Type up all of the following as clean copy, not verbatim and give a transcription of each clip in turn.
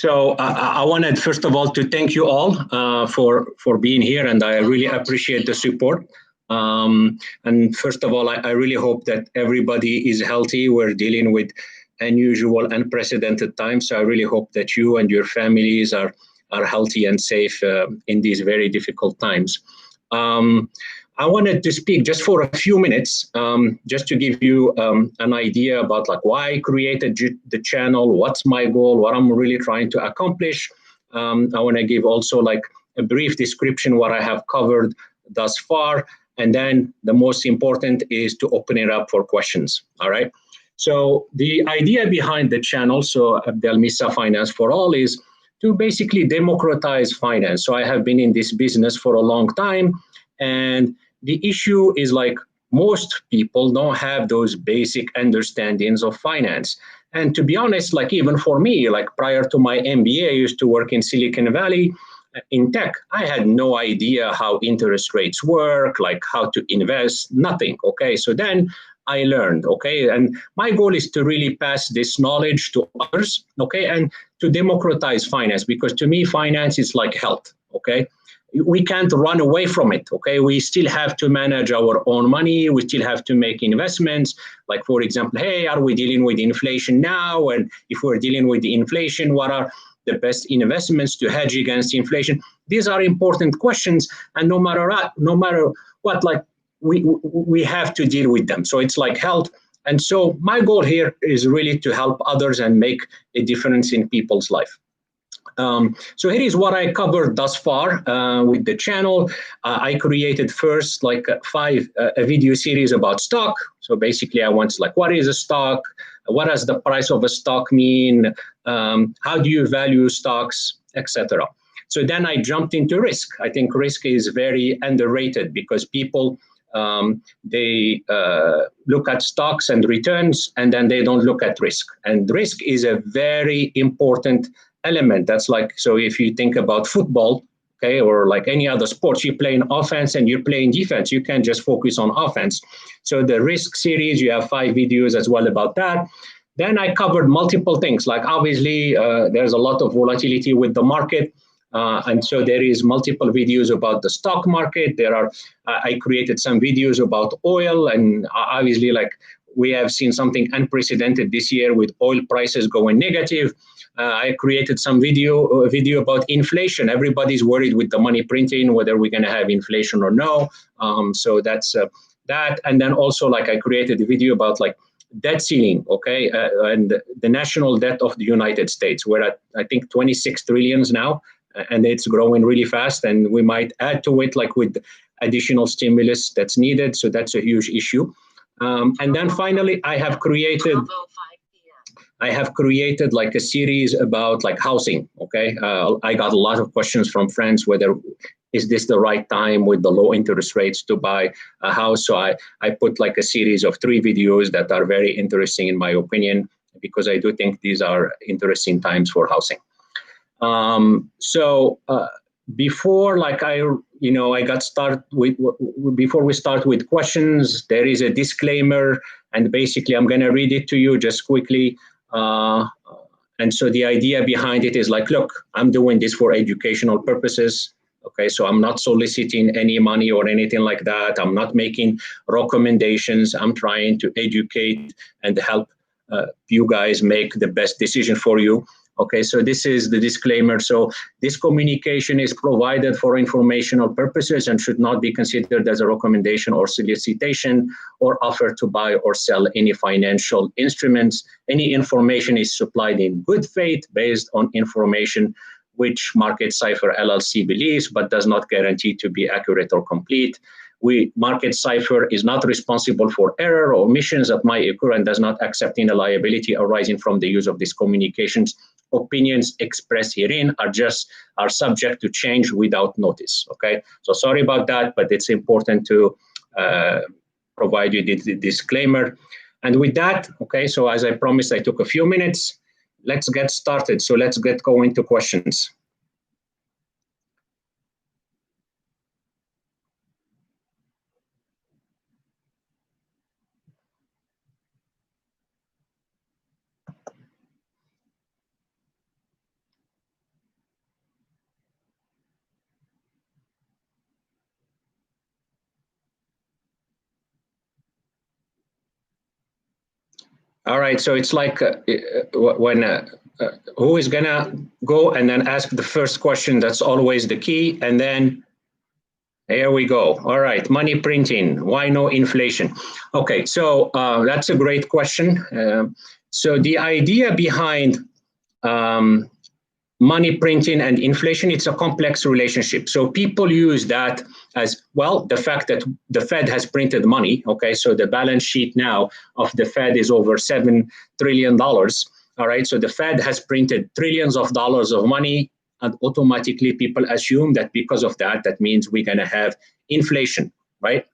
I wanted, first of all, to thank you all for being here, and I really appreciate the support. And first of all, I really hope that everybody is healthy. We're dealing with unusual, unprecedented times, so I really hope that you and your families are healthy and safe in these very difficult times. I wanted to speak just for a few minutes, just to give you an idea about like why I created the channel, what's my goal, what I'm really trying to accomplish. I want to give also like a brief description what I have covered thus far, and then the most important is to open it up for questions. All right. So the idea behind the channel, so Abdelmissa Finance for All, is to basically democratize finance. So I have been in this business for a long time, and the issue is like most people don't have those basic understandings of finance. And to be honest, like even for me, like prior to my MBA, I used to work in Silicon Valley in tech. I had no idea how interest rates work, like how to invest, nothing. Okay, so then I learned, okay, and my goal is to really pass this knowledge to others, okay, and to democratize finance, because to me, finance is like health, okay. We can't run away from it, okay? We still have to manage our own money. We still have to make investments. Like, for example, hey, are we dealing with inflation now? And if we're dealing with the inflation, what are the best investments to hedge against inflation? These are important questions, and no matter what, like we have to deal with them. So it's like health. And so my goal here is really to help others and make a difference in people's life. So here is what I covered thus far with the channel. I created first like a video series about stock. So basically I want like, what is a stock? What does the price of a stock mean? How do you value stocks, etc. So then I jumped into risk. I think risk is very underrated because people, they look at stocks and returns, and then they don't look at risk. And risk is a very important element. That's like, so if you think about football, okay, or like any other sports, you play in offense and you're playing defense. You can't just focus on offense. So the risk series, you have 5 videos as well about that. Then I covered multiple things. Like obviously, there's a lot of volatility with the market. And so there is multiple videos about the stock market. I created some videos about oil, and obviously like we have seen something unprecedented this year with oil prices going negative. I created some video about inflation. Everybody's worried with the money printing, whether we're going to have inflation or no. So that's that. And then also like I created a video about like debt ceiling, okay, and the national debt of the United States. We're at, I think, 26 trillions now, and it's growing really fast. And we might add to it like with additional stimulus that's needed. So that's a huge issue. And then finally, I have created like a series about like housing. Okay, I got a lot of questions from friends whether is this the right time with the low interest rates to buy a house. So I put like a series of 3 videos that are very interesting in my opinion, because I do think these are interesting times for housing. Before like I got started with, before we start with questions, there is a disclaimer, and basically I'm going to read it to you just quickly. And so the idea behind it is like, look, I'm doing this for educational purposes. Okay, so I'm not soliciting any money or anything like that. I'm not making recommendations. I'm trying to educate and help you guys make the best decision for you. Okay, so this is the disclaimer. So this communication is provided for informational purposes and should not be considered as a recommendation or solicitation or offer to buy or sell any financial instruments. Any information is supplied in good faith based on information which Market Cipher LLC believes, but does not guarantee to be accurate or complete. Market Cipher is not responsible for error or omissions that might occur and does not accept any liability arising from the use of these communications. Opinions expressed herein are subject to change without notice. Okay, so sorry about that, but it's important to provide you the disclaimer. And with that, okay, so as I promised, I took a few minutes. Let's get started. So let's get going to questions. All right, so it's like when who is gonna go and then ask the first question? That's always the key, and then here we go. All right, money printing. Why no inflation? Okay, so that's a great question. So the idea behind um, money printing and inflation, it's a complex relationship. So people use that as well, the fact that the Fed has printed money. Okay, so the balance sheet now of the Fed is over $7 trillion. All right, so the Fed has printed trillions of dollars of money, and automatically people assume that because of that, that means we're going to have inflation, right?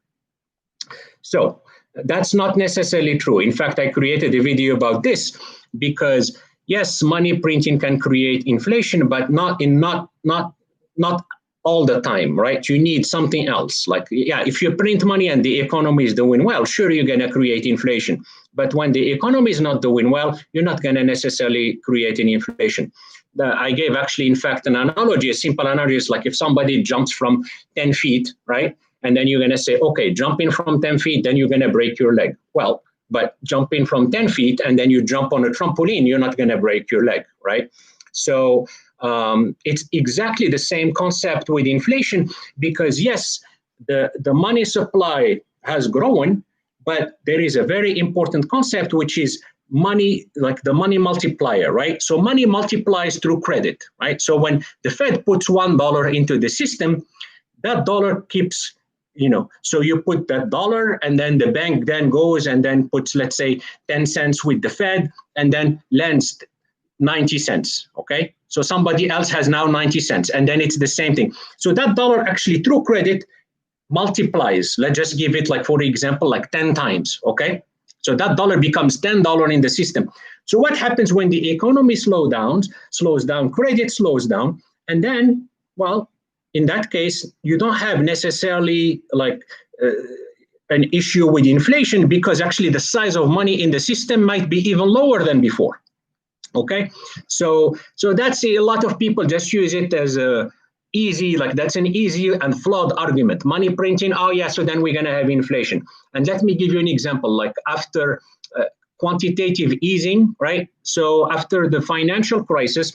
So that's not necessarily true. In fact, I created a video about this because yes, money printing can create inflation, but not all the time, right? You need something else. Like, yeah, if you print money and the economy is doing well, sure, you're going to create inflation. But when the economy is not doing well, you're not going to necessarily create an inflation. I gave actually, in fact, an analogy, a simple analogy is like if somebody jumps from 10 feet, right? And then you're going to say, okay, jumping from 10 feet, then you're going to break your leg. Well, but jumping from 10 feet and then you jump on a trampoline, you're not going to break your leg, right? So it's exactly the same concept with inflation because, yes, the money supply has grown, but there is a very important concept, which is money, like the money multiplier, right? So money multiplies through credit, right? So when the Fed puts $1 into the system, that dollar keeps, so you put that dollar and then the bank then goes and then puts, let's say, 10 cents with the Fed and then lends 90 cents, okay? So somebody else has now 90 cents and then it's the same thing. So that dollar actually through credit multiplies. Let's just give it like, for example, like 10 times, okay? So that dollar becomes $10 in the system. So what happens when the economy slows down, credit slows down, and then, well, in that case, you don't have necessarily like an issue with inflation because actually the size of money in the system might be even lower than before. Okay, so that's a lot of people just use it as a easy, like that's an easy and flawed argument. Money printing, oh yeah, so then we're gonna have inflation. And let me give you an example. Like after quantitative easing, right? So after the financial crisis,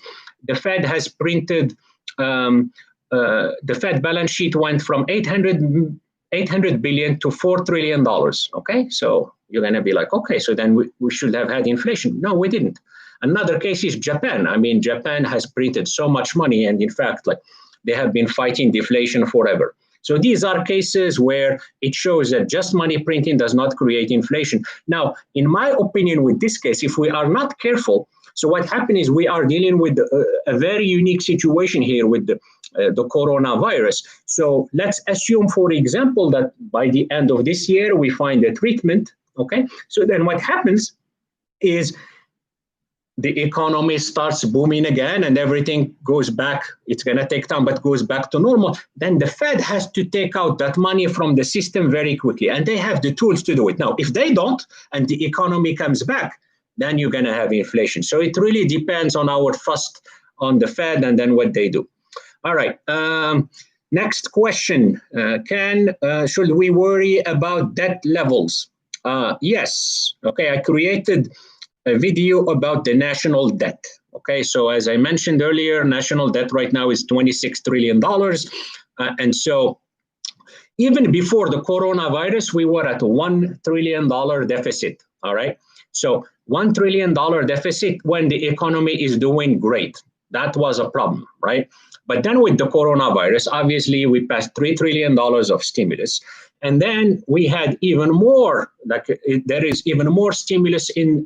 the Fed has printed. The Fed balance sheet went from 800 billion to $4 trillion. Okay, so you're going to be like, okay, so then we should have had inflation. No, we didn't. Another case is Japan. I mean, Japan has printed so much money, and in fact, like they have been fighting deflation forever. So these are cases where it shows that just money printing does not create inflation. Now, in my opinion, with this case, if we are not careful, so what happened is we are dealing with a very unique situation here with the coronavirus. So let's assume, for example, that by the end of this year, we find a treatment, okay? So then what happens is the economy starts booming again and everything goes back. It's going to take time, but goes back to normal. Then the Fed has to take out that money from the system very quickly, and they have the tools to do it. Now, if they don't, and the economy comes back, then you're going to have inflation. So it really depends on our trust on the Fed and then what they do. All right. Next question. Should we worry about debt levels? Yes. Okay. I created a video about the national debt. Okay. So as I mentioned earlier, national debt right now is $26 trillion. And so even before the coronavirus, we were at a $1 trillion deficit. All right. So $1 trillion deficit when the economy is doing great. That was a problem, right? But then with the coronavirus, obviously we passed $3 trillion of stimulus. And then we had even more, like there is even more stimulus in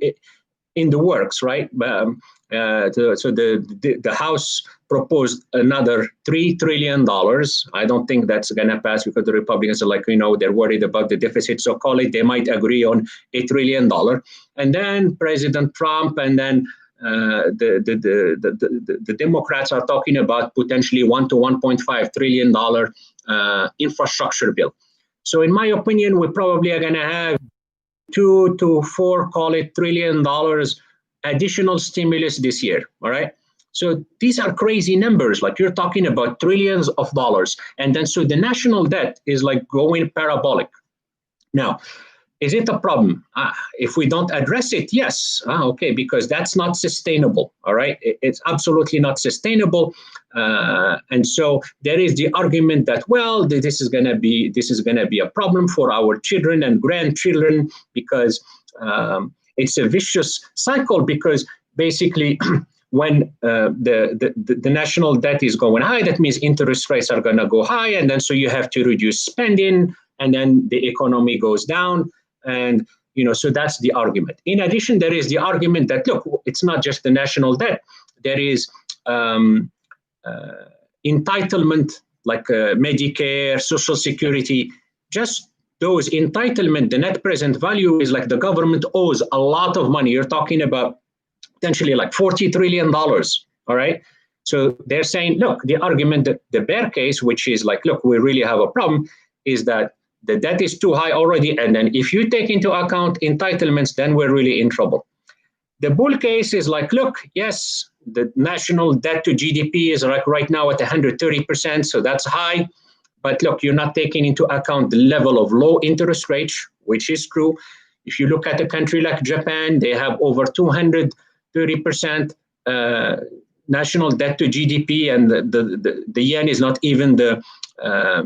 the works, right? So the House proposed another $3 trillion. I don't think that's going to pass because the Republicans are like, they're worried about the deficit. So call it, they might agree on $1 trillion. And then President Trump and then the Democrats are talking about potentially $1 to $1.5 trillion infrastructure bill. So in my opinion, we probably are going to have $2 to $4, call it $1 trillion additional stimulus this year. All right. So these are crazy numbers. Like you're talking about trillions of dollars. And then so the national debt is like going parabolic. Now, Is it a problem? If we don't address it, yes. Okay, because that's not sustainable. All right, it's absolutely not sustainable. And so there is the argument that, well, this is going to be a problem for our children and grandchildren, because it's a vicious cycle. Because basically, when the national debt is going high, that means interest rates are going to go high, and then so you have to reduce spending, and then the economy goes down. And so that's the argument. In addition, there is the argument that, look, it's not just the national debt. There is entitlement, like Medicare, Social Security. Just those entitlement, the net present value is like the government owes a lot of money. You're talking about potentially like $40 trillion. All right. So they're saying, look, the argument, that the bear case, which is like, look, we really have a problem, is that the debt is too high already. And then if you take into account entitlements, then we're really in trouble. The bull case is like, look, yes, the national debt to GDP is like right now at 130%. So that's high. But look, you're not taking into account the level of low interest rates, which is true. If you look at a country like Japan, they have over 230% national debt to GDP, and the yen is not even the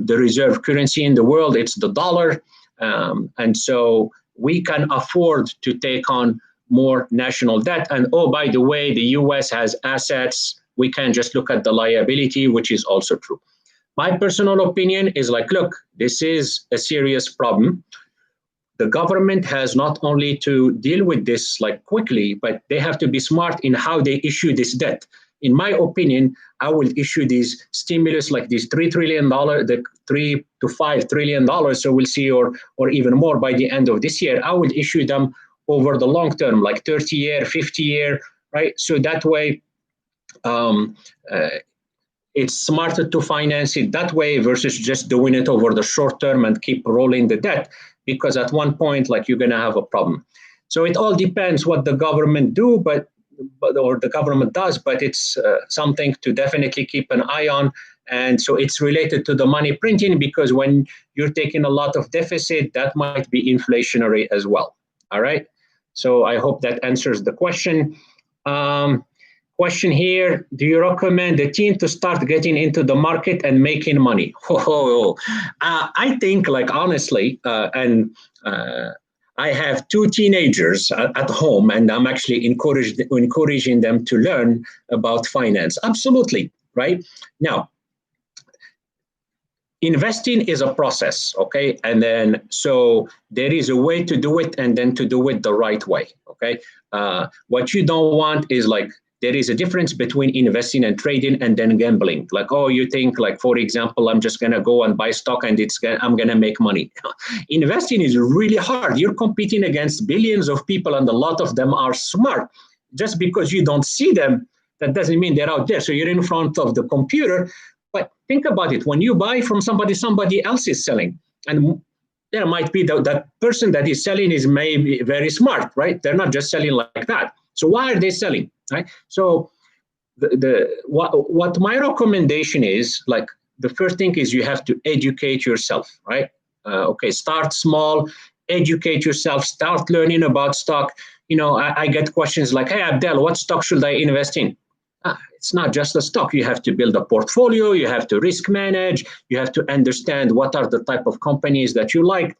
reserve currency in the world, it's the dollar. And so we can afford to take on more national debt. And oh, by the way, the US has assets. We can just look at the liability, which is also true. My personal opinion is like, look, this is a serious problem. The government has not only to deal with this like quickly, but they have to be smart in how they issue this debt. In my opinion, I will issue these stimulus like these $3 trillion, the $3 to $5 trillion. So we'll see, or even more by the end of this year. I will issue them over the long term, like 30-year, 50-year, right? So that way, it's smarter to finance it that way versus just doing it over the short term and keep rolling the debt, because at one point, like, you're going to have a problem. So it all depends what the government do, or the government does, but it's something to definitely keep an eye on. And so it's related to the money printing, because when you're taking a lot of deficit, that might be inflationary as well. All right. So I hope that answers the question. Question here, do you recommend the teen to start getting into the market and making money? I think, like, honestly, I have two teenagers at home, and I'm actually encouraging them to learn about finance. Absolutely, right? Now, investing is a process, okay? And then, so there is a way to do it, and then to do it the right way, okay? What you don't want is, like, there is a difference between investing and trading and then gambling. Like, oh, you think, like, for example, I'm just going to go and buy stock and I'm going to make money. Investing is really hard. You're competing against billions of people, and a lot of them are smart. Just because you don't see them, that doesn't mean they're out there. So you're in front of the computer. But think about it. When you buy from somebody else is selling. And there might be that person that is selling is maybe very smart, right? They're not just selling like that. So why are they selling? Right. So what my recommendation is, like, the first thing is you have to educate yourself. Right. Okay. Start small, educate yourself, start learning about stock. I get questions like, hey, Abdel, what stock should I invest in? It's not just a stock. You have to build a portfolio. You have to risk manage. You have to understand what are the type of companies that you like.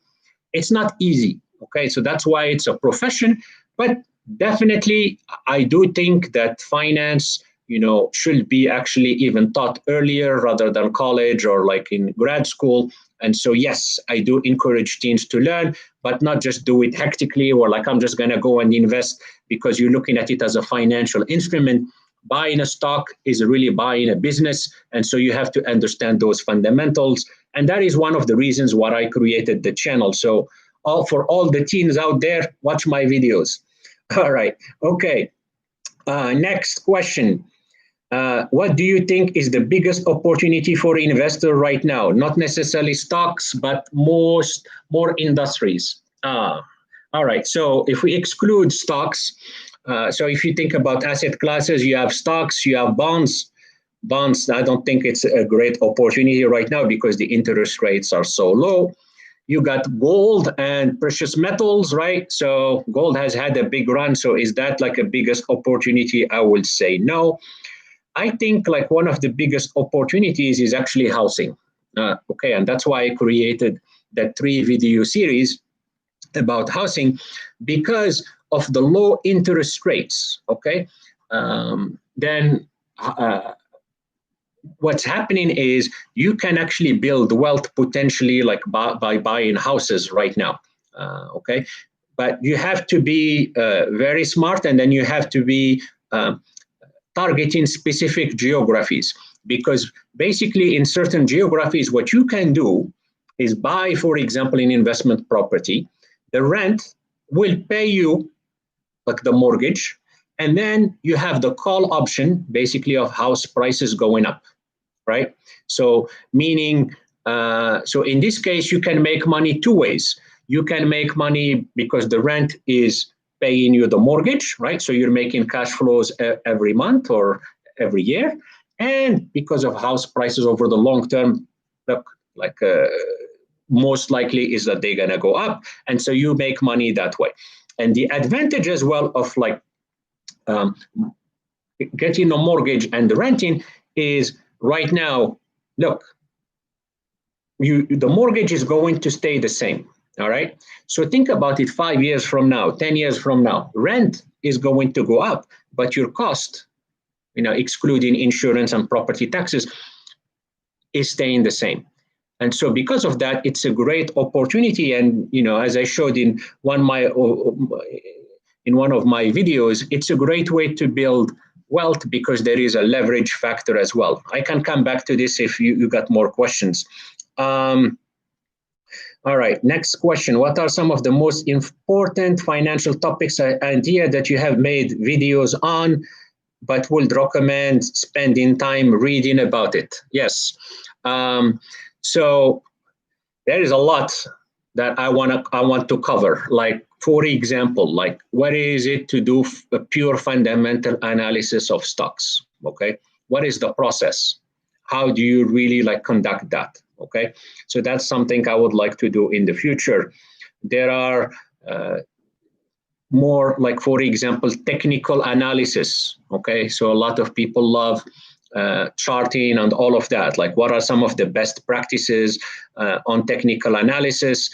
It's not easy. Okay. So that's why it's a profession. But definitely, I do think that finance, should be actually even taught earlier rather than college or like in grad school. And so, yes, I do encourage teens to learn, but not just do it hectically, or like, I'm just going to go and invest, because you're looking at it as a financial instrument. Buying a stock is really buying a business. And so you have to understand those fundamentals. And that is one of the reasons why I created the channel. So for all the teens out there, watch my videos. All right. Okay. Next question. What do you think is the biggest opportunity for investor right now? Not necessarily stocks, but more industries. All right. So if we exclude stocks, so if you think about asset classes, you have stocks, you have bonds. Bonds, I don't think it's a great opportunity right now because the interest rates are so low. You got gold and precious metals, right? So gold has had a big run. So is that like a biggest opportunity? I would say no. I think like one of the biggest opportunities is actually housing. Okay, and that's why I created that 3 video series about housing, because of the low interest rates. Okay, then what's happening is you can actually build wealth potentially like by buying houses right now. Okay, but you have to be very smart, and then you have to be targeting specific geographies, because basically in certain geographies what you can do is buy, for example, an investment property. The rent will pay you like the mortgage, and then you have the call option basically of house prices going up, right? So meaning, so in this case, you can make money 2 ways. You can make money because the rent is paying you the mortgage, right? So you're making cash flows every month or every year. And because of house prices over the long term, look, like most likely is that they're going to go up. And so you make money that way. And the advantage as well of like getting a mortgage and renting is right now, look, the mortgage is going to stay the same. All right. So think about it 5 years from now, 10 years from now, rent is going to go up, but your cost, excluding insurance and property taxes, is staying the same. And so because of that, it's a great opportunity. And, as I showed in one of my videos, it's a great way to build wealth because there is a leverage factor as well. I can come back to this if you got more questions. All right, next question. What are some of the most important financial topics idea that you have made videos on, but would recommend spending time reading about it? Yes. So there is a lot that I want to cover. Like, for example, like what is it to do a pure fundamental analysis of stocks? Okay, what is the process? How do you really like conduct that? Okay, so that's something I would like to do in the future. There are more like, for example, technical analysis. Okay, so a lot of people love charting and all of that. Like, what are some of the best practices on technical analysis?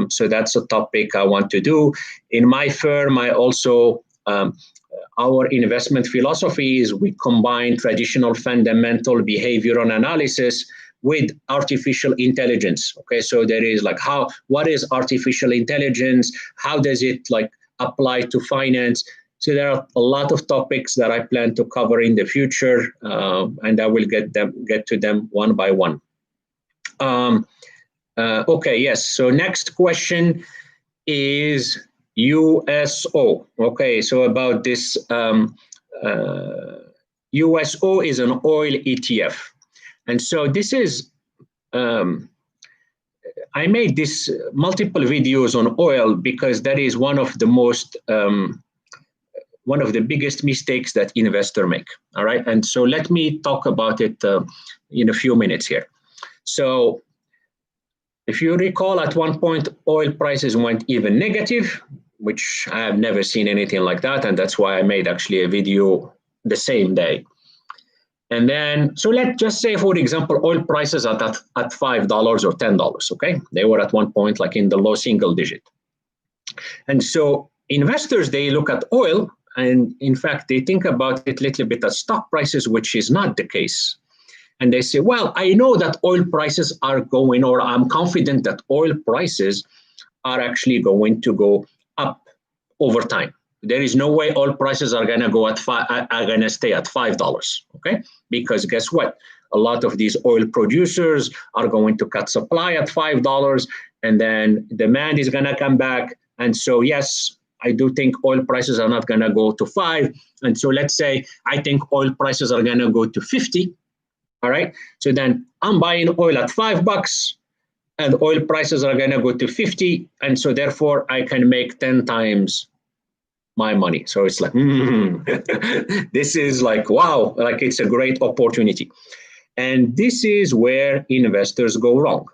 So that's a topic I want to do. In my firm, I also, our investment philosophy is we combine traditional fundamental behavioral analysis with artificial intelligence. Okay, so there is like what is artificial intelligence? How does it like apply to finance? So there are a lot of topics that I plan to cover in the future, and I will get to them one by one. Okay, yes. So next question is USO. Okay, so about this, USO is an oil ETF. And so this is, I made this multiple videos on oil because that is one of the most, one of the biggest mistakes that investors make. All right, and so let me talk about it in a few minutes here. So if you recall, at one point, oil prices went even negative, which I have never seen anything like that. And that's why I made actually a video the same day. And then, so let's just say, for example, oil prices are at $5 or $10, okay? They were at one point like in the low single digit. And so investors, they look at oil, and in fact, they think about it a little bit as stock prices, which is not the case. And they say, well, I know that oil prices are going, or I'm confident that oil prices are actually going to go up over time. There is no way oil prices are going to go are going to stay at $5, okay? Because guess what? A lot of these oil producers are going to cut supply at $5, and then demand is going to come back. And so, yes, I do think oil prices are not going to go to 5. And so let's say I think oil prices are going to go to 50. All right. So then I'm buying oil at $5 and oil prices are going to go to 50. And so therefore I can make 10 times my money. So it's like, this is like, wow, like it's a great opportunity. And this is where investors go wrong.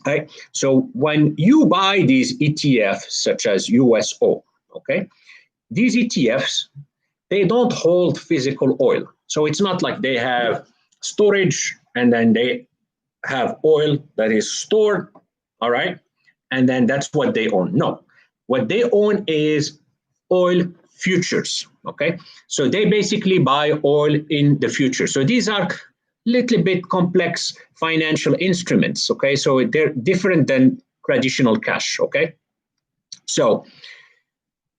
Right? So when you buy these ETFs, such as USO, okay, these ETFs, they don't hold physical oil. So it's not like they have storage and then they have oil that is stored, all right, and then that's what they own. No, what they own is oil futures, okay? So they basically buy oil in the future. So these are little bit complex financial instruments, okay? So they're different than traditional cash, okay? So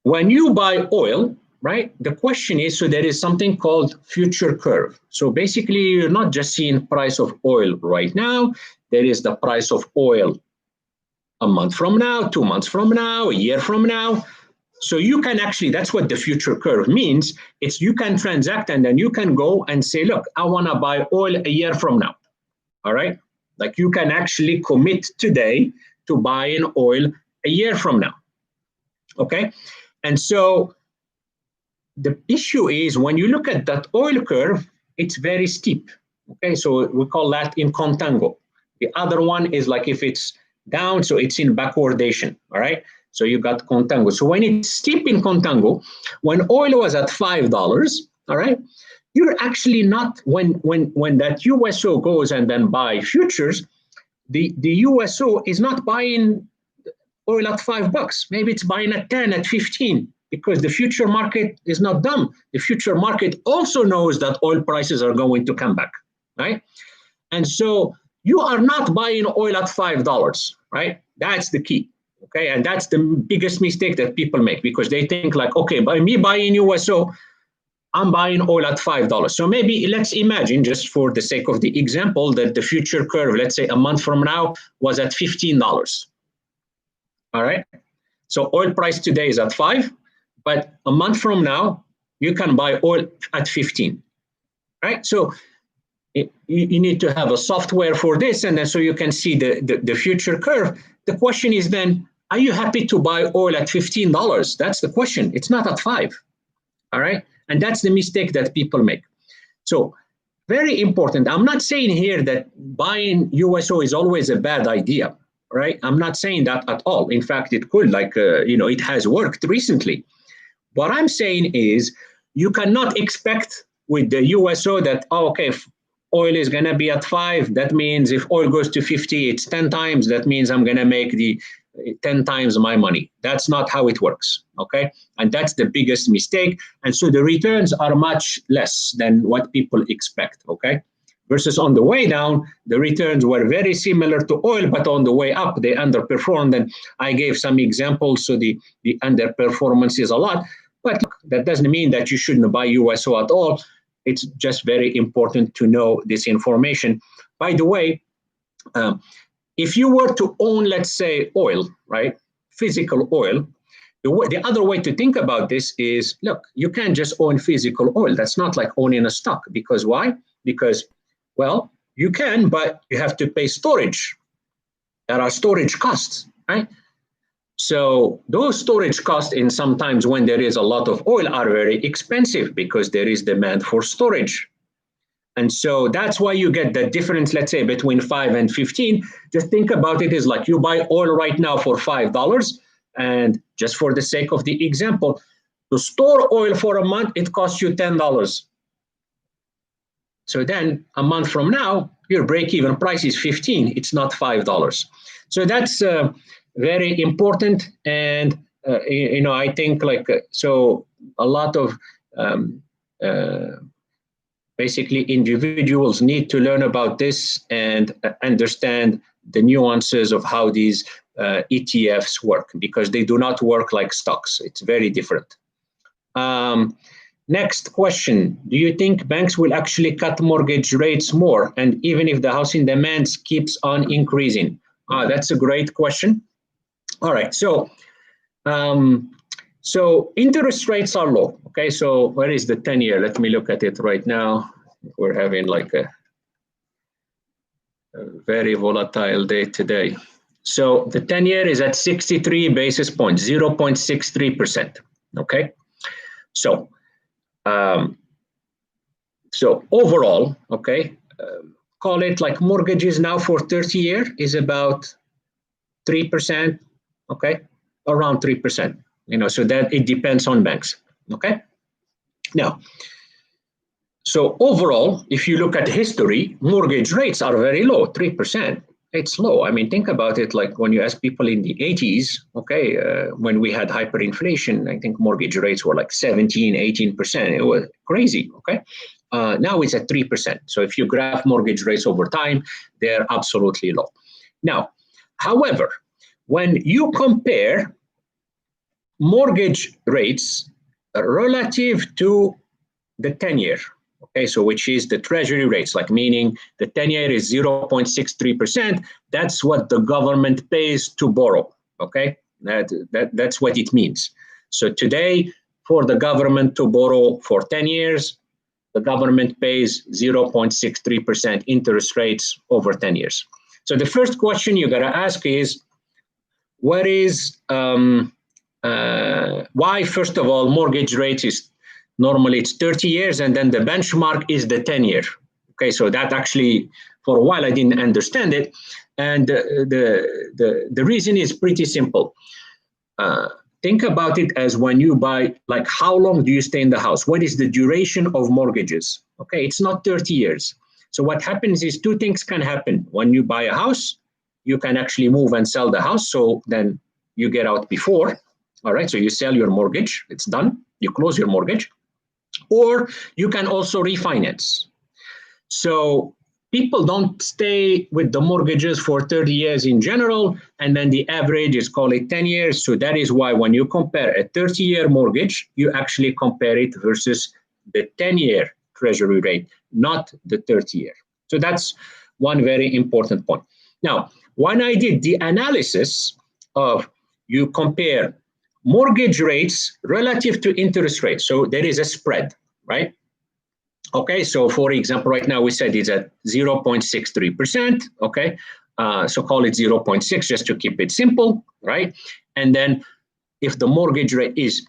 when you buy oil, right, the question is, so there is something called future curve. So basically, you're not just seeing price of oil right now. There is the price of oil a month from now, 2 months from now, a year from now. So you can actually, that's what the future curve means. It's you can transact and then you can go and say, look, I want to buy oil a year from now. All right. Like you can actually commit today to buying oil a year from now. Okay. And so the issue is when you look at that oil curve, it's very steep. Okay, so we call that in contango. The other one is like if it's down, so it's in backwardation. All right, so you got contango. So when it's steep in contango, when oil was at $5, all right, you're actually not when that USO goes and then buy futures, the USO is not buying oil at $5. Maybe it's buying at 10, at 15, because the future market is not dumb. The future market also knows that oil prices are going to come back, right? And so you are not buying oil at $5, right? That's the key. Okay, and that's the biggest mistake that people make because they think like, okay, by me buying USO, I'm buying oil at $5. So maybe let's imagine, just for the sake of the example, that the future curve, let's say a month from now, was at $15. All right. So oil price today is at 5, but a month from now, you can buy oil at 15. Right. So you need to have a software for this, and then so you can see the future curve. The question is then, are you happy to buy oil at $15? That's the question. It's not at 5. All right. And that's the mistake that people make. So very important. I'm not saying here that buying USO is always a bad idea. Right? I'm not saying that at all. In fact, it could, like, it has worked recently. What I'm saying is you cannot expect with the USO that, okay, if oil is going to be at 5, that means if oil goes to 50, it's 10 times. That means I'm going to make the 10 times my money. That's not how it works. Okay. And that's the biggest mistake. And so the returns are much less than what people expect. Okay. Versus on the way down, the returns were very similar to oil, but on the way up, they underperformed. And I gave some examples, so the underperformance is a lot. But look, that doesn't mean that you shouldn't buy USO at all. It's just very important to know this information. By the way, if you were to own, let's say, oil, right, physical oil, the other way to think about this is, look, you can't just own physical oil. That's not like owning a stock. Because why? Because well, you can, but you have to pay storage. There are storage costs, right? So those storage costs, in sometimes when there is a lot of oil, are very expensive because there is demand for storage. And so that's why you get the difference, let's say, between 5 and 15. Just think about it as like you buy oil right now for $5, and just for the sake of the example, to store oil for a month, it costs you $10. So then a month from now, your break-even price is 15. It's not $5. So that's very important. And, I think so a lot of basically individuals need to learn about this and understand the nuances of how these ETFs work, because they do not work like stocks. It's very different. Next question. Do you think banks will actually cut mortgage rates more, and even if the housing demand keeps on increasing? That's a great question. All right. So interest rates are low. Okay. So where is the 10-year? Let me look at it right now. We're having like a very volatile day today. So the 10-year is at 63 basis points, 0.63%. Okay. So overall, okay, call it like mortgages now for 30-year is about 3%, okay, around 3%. So that it depends on banks, okay. Now, so overall, if you look at history, mortgage rates are very low, 3%. It's low. I mean, think about it, like when you ask people in the 80s, okay, when we had hyperinflation, I think mortgage rates were like 17, 18%. It was crazy, okay? Now it's at 3%. So if you graph mortgage rates over time, they're absolutely low. Now, however, when you compare mortgage rates relative to the 10-year, okay, so which is the treasury rates, like meaning the 10-year is 0.63%. That's what the government pays to borrow, okay? That's what it means. So today, for the government to borrow for 10 years, the government pays 0.63% interest rates over 10 years. So the first question you gotta ask is, what is, why, first of all, mortgage rates is normally it's 30 years, and then the benchmark is the 10-year. Okay, so that actually, for a while, I didn't understand it. And the reason is pretty simple. Think about it as when you buy, like how long do you stay in the house? What is the duration of mortgages? Okay, it's not 30 years. So what happens is two things can happen. When you buy a house, you can actually move and sell the house. So then you get out before. All right, so you sell your mortgage, it's done. You close your mortgage. Or you can also refinance. So people don't stay with the mortgages for 30 years in general, and then the average is, call it 10 years. So that is why when you compare a 30-year mortgage, you actually compare it versus the 10-year treasury rate, not the 30-year. So that's one very important point. Now, when I did the analysis of you compare mortgage rates relative to interest rates, so there is a spread, right? Okay, so for example, right now we said it's at 0.63%, okay? So call it 0.6 just to keep it simple, right? And then if the mortgage rate is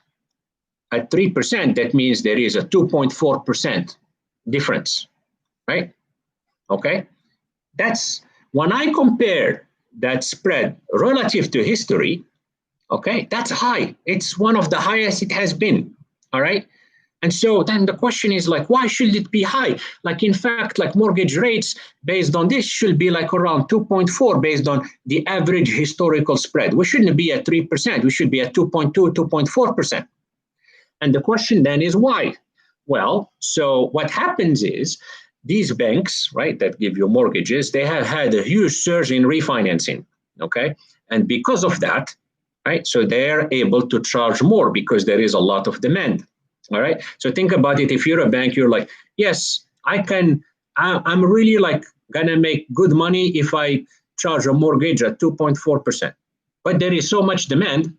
at 3%, that means there is a 2.4% difference, right? Okay, that's when I compare that spread relative to history, okay, that's high. It's one of the highest it has been, all right? And so then the question is like, why should it be high? Like, in fact, like mortgage rates based on this should be like around 2.4 based on the average historical spread. We shouldn't be at 3%. We should be at 2.2, 2.4%. And the question then is why? Well, so what happens is these banks, right, that give you mortgages, they have had a huge surge in refinancing, okay? And because of that, right, so they're able to charge more because there is a lot of demand. All right. So think about it. If you're a bank, you're like, yes, I'm really like gonna make good money if I charge a mortgage at 2.4%. But there is so much demand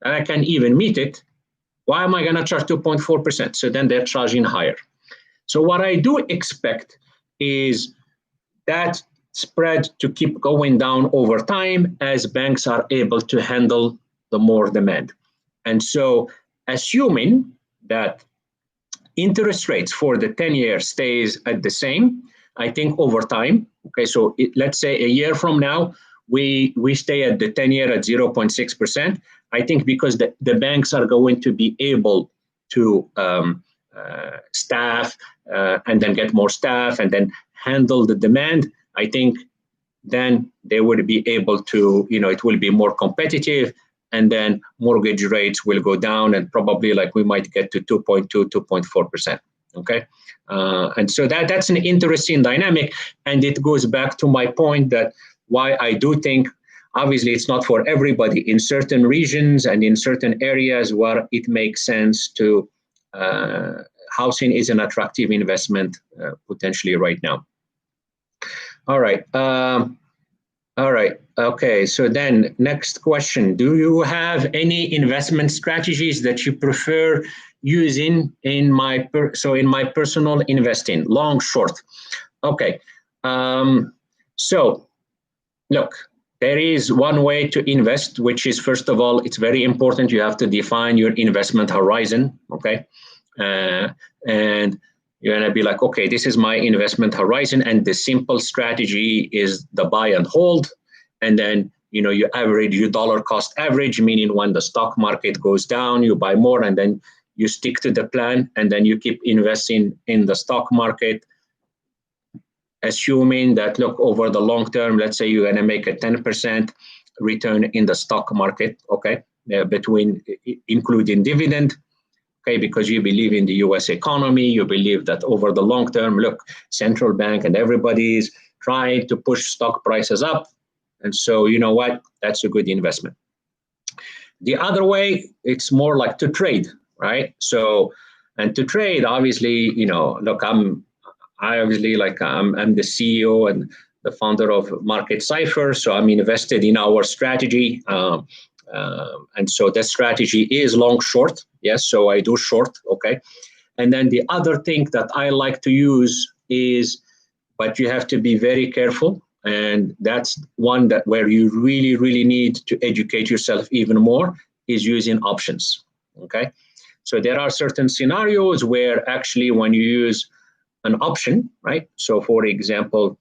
that I can even meet it. Why am I gonna charge 2.4%? So then they're charging higher. So what I do expect is that spread to keep going down over time as banks are able to handle the more demand. And so assuming that interest rates for the 10-year stays at the same, I think over time, okay, so let's say a year from now, we stay at the 10-year at 0.6%. I think because the banks are going to be able to staff and then get more staff and then handle the demand, I think then they would be able to, it will be more competitive, and then mortgage rates will go down and probably like we might get to 2.2, 2.4%, okay? And so that's an interesting dynamic, and it goes back to my point that why I do think, obviously it's not for everybody, in certain regions and in certain areas where it makes sense to, housing is an attractive investment potentially right now. All right. All right. Okay. So then next question. Do you have any investment strategies that you prefer using in my personal investing, long, short? Okay. So look, there is one way to invest, which is, first of all, it's very important. You have to define your investment horizon. Okay. And you're going to be like, okay, this is my investment horizon. And the simple strategy is the buy and hold. And then, you average, you dollar cost average, meaning when the stock market goes down, you buy more, and then you stick to the plan, and then you keep investing in the stock market, assuming that, look, over the long term, let's say you're going to make a 10% return in the stock market, okay, including dividend, okay, because you believe in the US economy, you believe that over the long term, look, central bank and everybody is trying to push stock prices up. And so, you know what, that's a good investment. The other way, it's more like to trade, right? So, and to trade, obviously, look, I'm the CEO and the founder of Market Cipher. So I'm invested in our strategy. And so that strategy is long short. Yes, so I do short. Okay. And then the other thing that I like to use is, but you have to be very careful. And that's one that where you really, really need to educate yourself even more, is using options. Okay. So there are certain scenarios where actually when you use an option, right? So for example,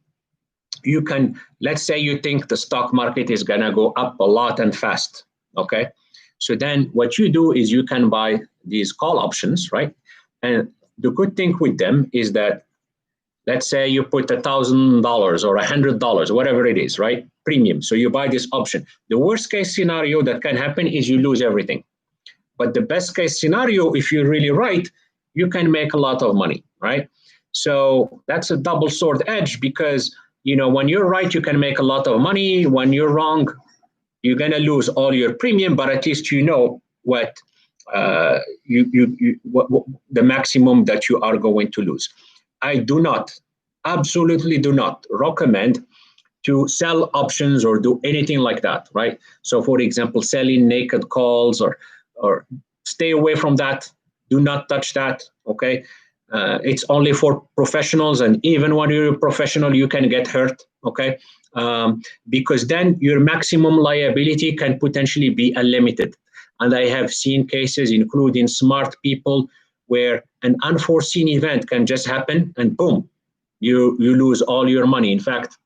you can, let's say you think the stock market is going to go up a lot and fast. Okay. So then what you do is you can buy these call options, right? And the good thing with them is that, let's say you put $1,000 or $100, whatever it is, right? Premium. So you buy this option. The worst case scenario that can happen is you lose everything. But the best case scenario, if you're really right, you can make a lot of money, right? So that's a double sword edge, because, when you're right, you can make a lot of money. When you're wrong, you're going to lose all your premium, but at least you know what the maximum that you are going to lose. I absolutely do not recommend to sell options or do anything like that, right? So for example, selling naked calls or stay away from that. Do not touch that, okay? It's only for professionals, and even when you're a professional, you can get hurt, okay? Because then your maximum liability can potentially be unlimited. And I have seen cases, including smart people, where an unforeseen event can just happen and boom, you lose all your money. In fact,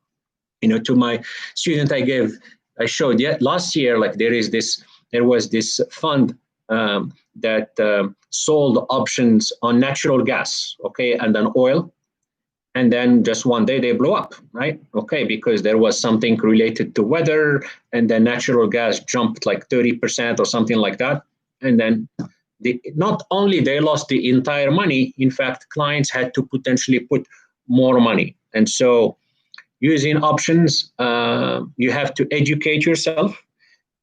to my student I showed last year, like there was this fund that sold options on natural gas, okay, and then oil. And then just one day they blow up, right? Okay, because there was something related to weather, and then natural gas jumped like 30% or something like that. And then not only they lost the entire money, in fact, clients had to potentially put more money. And so using options, you have to educate yourself.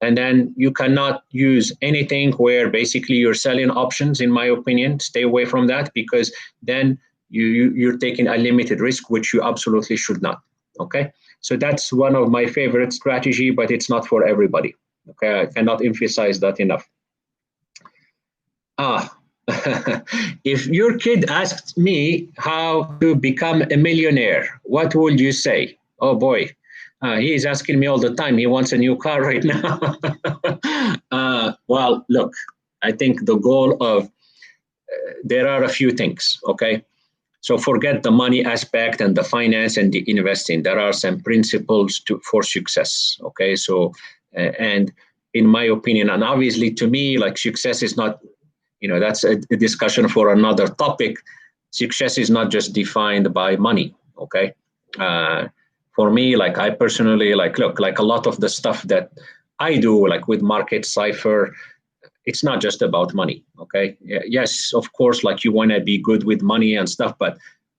And then you cannot use anything where basically you're selling options, in my opinion. Stay away from that, because then you're taking a limited risk, which you absolutely should not. Okay, so that's one of my favorite strategy, but it's not for everybody. Okay, I cannot emphasize that enough. If your kid asked me how to become a millionaire, what would you say? Oh boy, he is asking me all the time. He wants a new car right now. Well, look, I think the goal of, there are a few things, okay? So forget the money aspect and the finance and the investing. There are some principles for success, okay? So, and in my opinion, and obviously to me, like success is not, that's a discussion for another topic. Success is not just defined by money, okay? For me, like I personally, like a lot of the stuff that I do, like with Market Cipher, it's not just about money, okay? Yes, of course, like you want to be good with money and stuff, but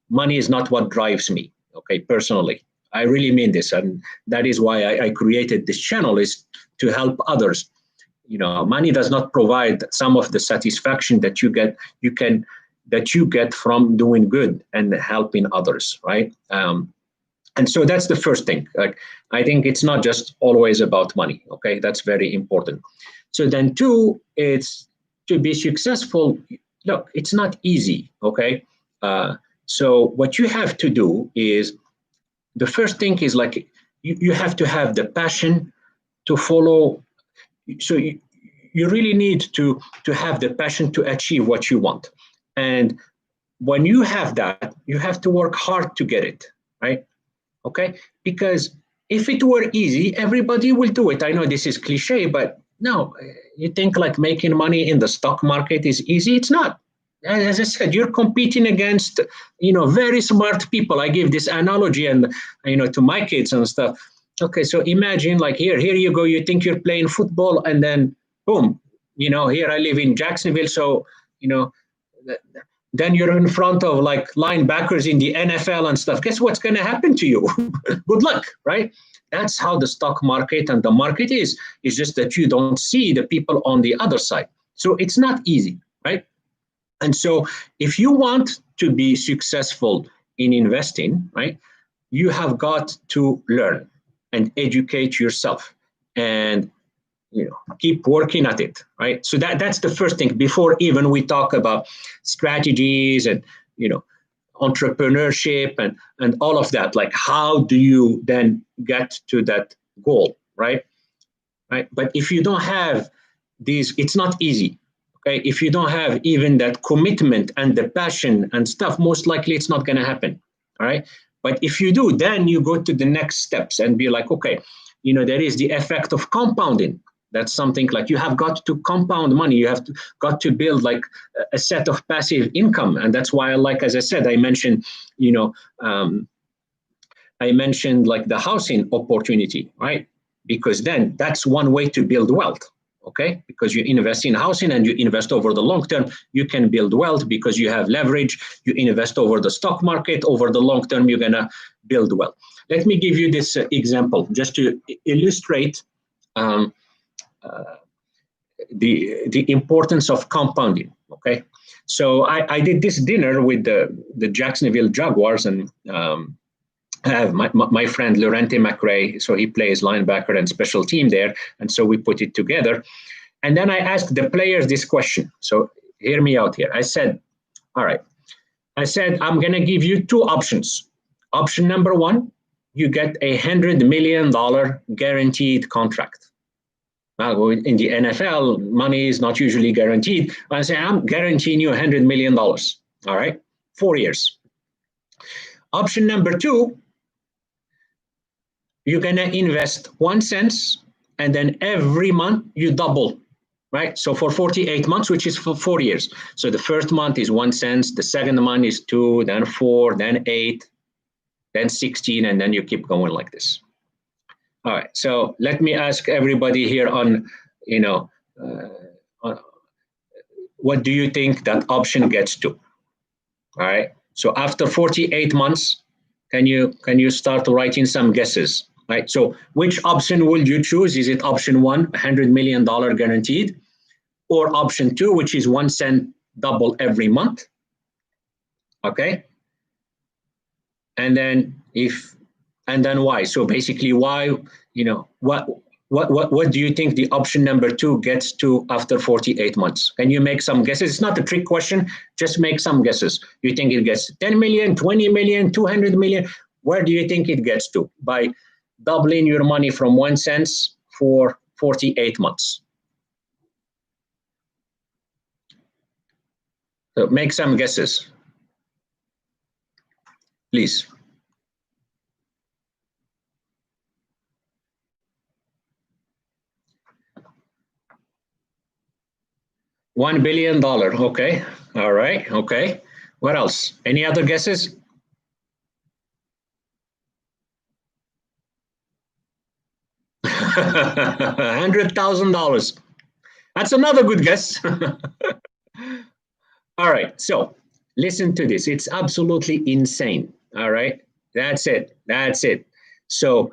money is not what drives me, okay, personally. I really mean this, and that is why I created this channel, is to help others. Money does not provide some of the satisfaction that you get from doing good and helping others, right? And so that's the first thing. Like, I think it's not just always about money. Okay, that's very important. So then two, it's to be successful. Look, it's not easy. Okay, so what you have to do is, the first thing is like you have to have the passion to follow. So you really need to have the passion to achieve what you want. And when you have that, you have to work hard to get it, right? Okay, because if it were easy, everybody will do it. I know this is cliche, but no, you think like making money in the stock market is easy? It's not. As I said, you're competing against, very smart people. I give this analogy and, to my kids and stuff. Okay, so imagine like here you go. You think you're playing football and then boom, here I live in Jacksonville. So, then you're in front of like linebackers in the NFL and stuff. Guess what's going to happen to you? Good luck, right? That's how the stock market and the market is. It's just that you don't see the people on the other side. So it's not easy, right? And so if you want to be successful in investing, right, you have got to learn and educate yourself and keep working at it, right? So that's the first thing before even we talk about strategies and entrepreneurship and all of that. Like, how do you then get to that goal, right? But if you don't have these, it's not easy. Okay, if you don't have even that commitment and the passion and stuff, most likely it's not going to happen. All right. But if you do, then you go to the next steps and be like, okay, there is the effect of compounding. That's something like you have got to compound money. You have got to build like a set of passive income. And that's why, like, as I said, I mentioned, like the housing opportunity, right? Because then that's one way to build wealth. Okay, because you invest in housing and you invest over the long term, you can build wealth because you have leverage. You invest over the stock market, over the long term, you're gonna build wealth. Let me give you this example just to illustrate the importance of compounding. Okay, so I did this dinner with the Jacksonville Jaguars, and I have my friend Laurenti McRae, so he plays linebacker and special team there, and so we put it together. And then I asked the players this question. So hear me out here. I said, all right. I said, I'm going to give you two options. Option number one, you get $100 million guaranteed contract. Now, in the NFL, money is not usually guaranteed. I say, I'm guaranteeing you $100 million. All right, 4 years. Option number two, you're going to invest 1 cent, and then every month you double, right? So for 48 months, which is for 4 years. So the first month is 1 cent, the second month is 2, then 4, then 8, then 16, and then you keep going like this. All right, so let me ask everybody here on, what do you think that option gets to? All right, so after 48 months, can you start writing some guesses? Right. So which option will you choose? Is it option one, $100 million guaranteed, or option two, which is 1 cent double every month? Okay. And then why? So basically, why? What do you think the option number two gets to after 48 months? Can you make some guesses? It's not a trick question. Just make some guesses. You think it gets 10 million, 20 million, 200 million? Where do you think it gets to by doubling your money from 1 cent for 48 months? So make some guesses, please. $1 billion. Okay. All right. Okay. What else? Any other guesses? $100,000. That's another good guess. All right. So listen to this. It's absolutely insane. All right. That's it. So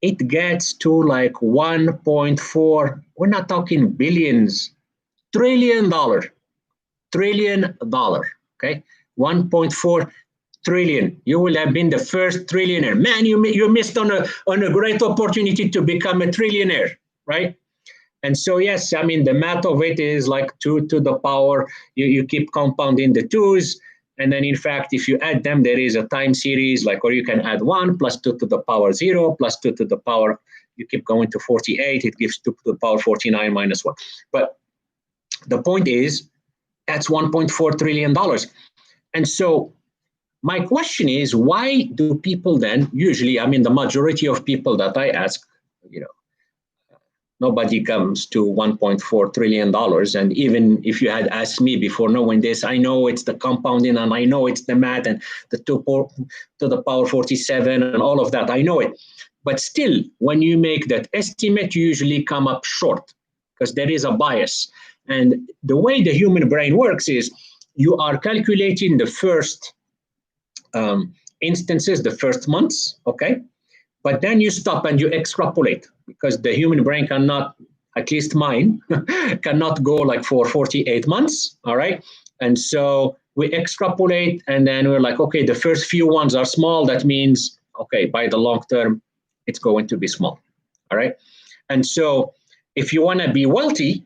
it gets to like 1.4. We're not talking billions. $1 trillion. $1 trillion. Okay. 1.4 trillion. You will have been the first trillionaire. Man, you missed on a great opportunity to become a trillionaire, right? And so, yes, I mean, the math of it is like 2 to the power. You keep compounding the 2's. And then, in fact, if you add them, there is a time series, like, or you can add 1 plus 2 to the power 0 plus 2 to the power. You keep going to 48. It gives 2 to the power 49 minus 1. But the point is, that's $1.4 trillion. And so my question is, why do people then usually, I mean, the majority of people that I ask, nobody comes to $1.4 trillion. And even if you had asked me before knowing this, I know it's the compounding and I know it's the math and the 2 to the power 47 and all of that. I know it. But still, when you make that estimate, you usually come up short because there is a bias. And the way the human brain works is you are calculating the first instances, the first months, okay? But then you stop and you extrapolate because the human brain cannot, at least mine, cannot go like for 48 months, all right? And so we extrapolate and then we're like, okay, the first few ones are small. That means, okay, by the long term, it's going to be small, all right? And so if you want to be wealthy,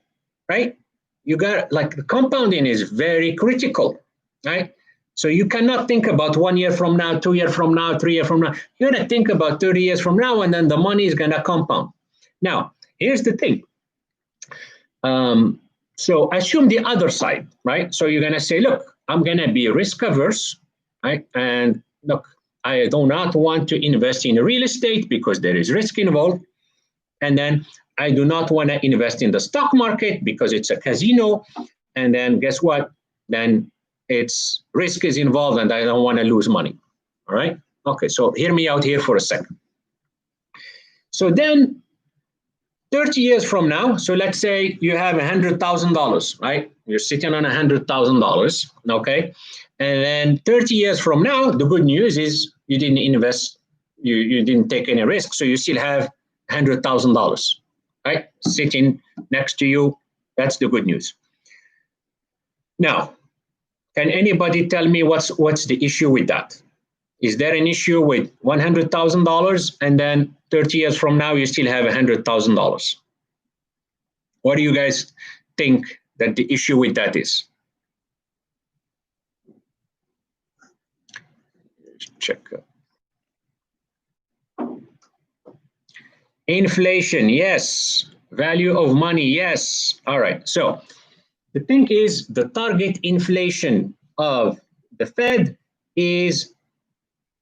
right, you got, like, the compounding is very critical, right? So you cannot think about 1 year from now, 2 years from now, 3 years from now. You're going to think about 30 years from now, and then the money is going to compound. Now, here's the thing. So assume the other side, right? So you're going to say, look, I'm going to be risk averse, right? And look, I do not want to invest in real estate because there is risk involved. And then I do not want to invest in the stock market because it's a casino. And then guess what? Then it's risk is involved and I don't want to lose money. All right. Okay. So hear me out here for a second. So then 30 years from now, so let's say you have $100,000, right? You're sitting on $100,000. Okay. And then 30 years from now, the good news is you didn't invest, you didn't take any risk. So you still have $100,000, right? Sitting next to you. That's the good news. Now, can anybody tell me what's the issue with that? Is there an issue with $100,000 and then 30 years from now you still have $100,000? What do you guys think that the issue with that is? Check. Inflation, yes. Value of money, yes. All right. So the thing is, the target inflation of the Fed is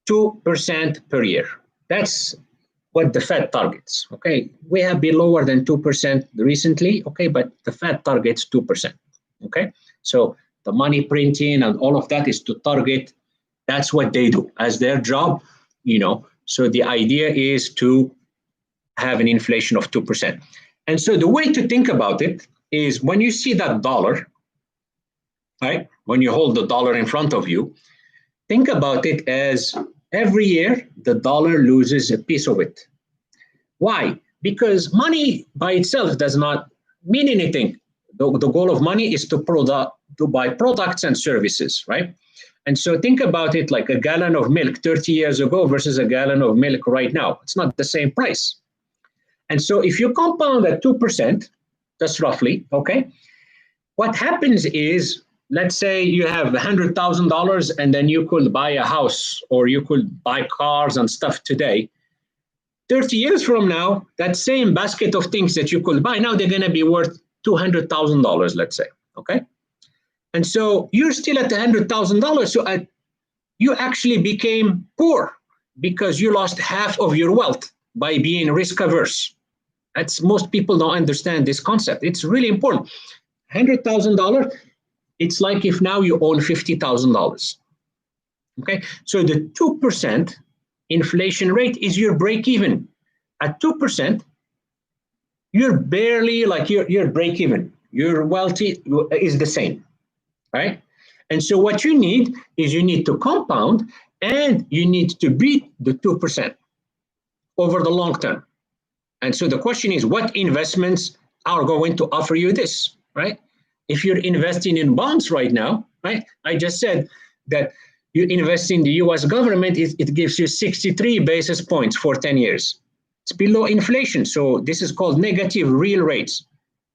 2% per year. That's what the Fed targets, okay? We have been lower than 2% recently, okay, but the Fed targets 2%, okay? So the money printing and all of that is to target, that's what they do as their job, So the idea is to have an inflation of 2%. And so the way to think about it is when you see that dollar, right? When you hold the dollar in front of you, think about it as every year the dollar loses a piece of it. Why? Because money by itself does not mean anything. The goal of money is to buy products and services, right? And so think about it like a gallon of milk 30 years ago versus a gallon of milk right now. It's not the same price. And so if you compound at 2%, that's roughly, okay, what happens is, let's say you have $100,000 and then you could buy a house or you could buy cars and stuff today. 30 years from now, that same basket of things that you could buy, now they're going to be worth $200,000, let's say, okay? And so you're still at $100,000. So you actually became poor because you lost half of your wealth by being risk averse. That's, most people don't understand this concept. It's really important. $100,000, it's like if now you own $50,000. Okay, so the 2% inflation rate is your break even. At 2%, you're barely like you're break even. Your wealthy is the same, right? And so what you need is you need to compound and you need to beat the 2% over the long term. And so the question is, what investments are going to offer you this, right? If you're investing in bonds right now, right? I just said that you invest in the US government, it gives you 63 basis points for 10 years. It's below inflation. So this is called negative real rates.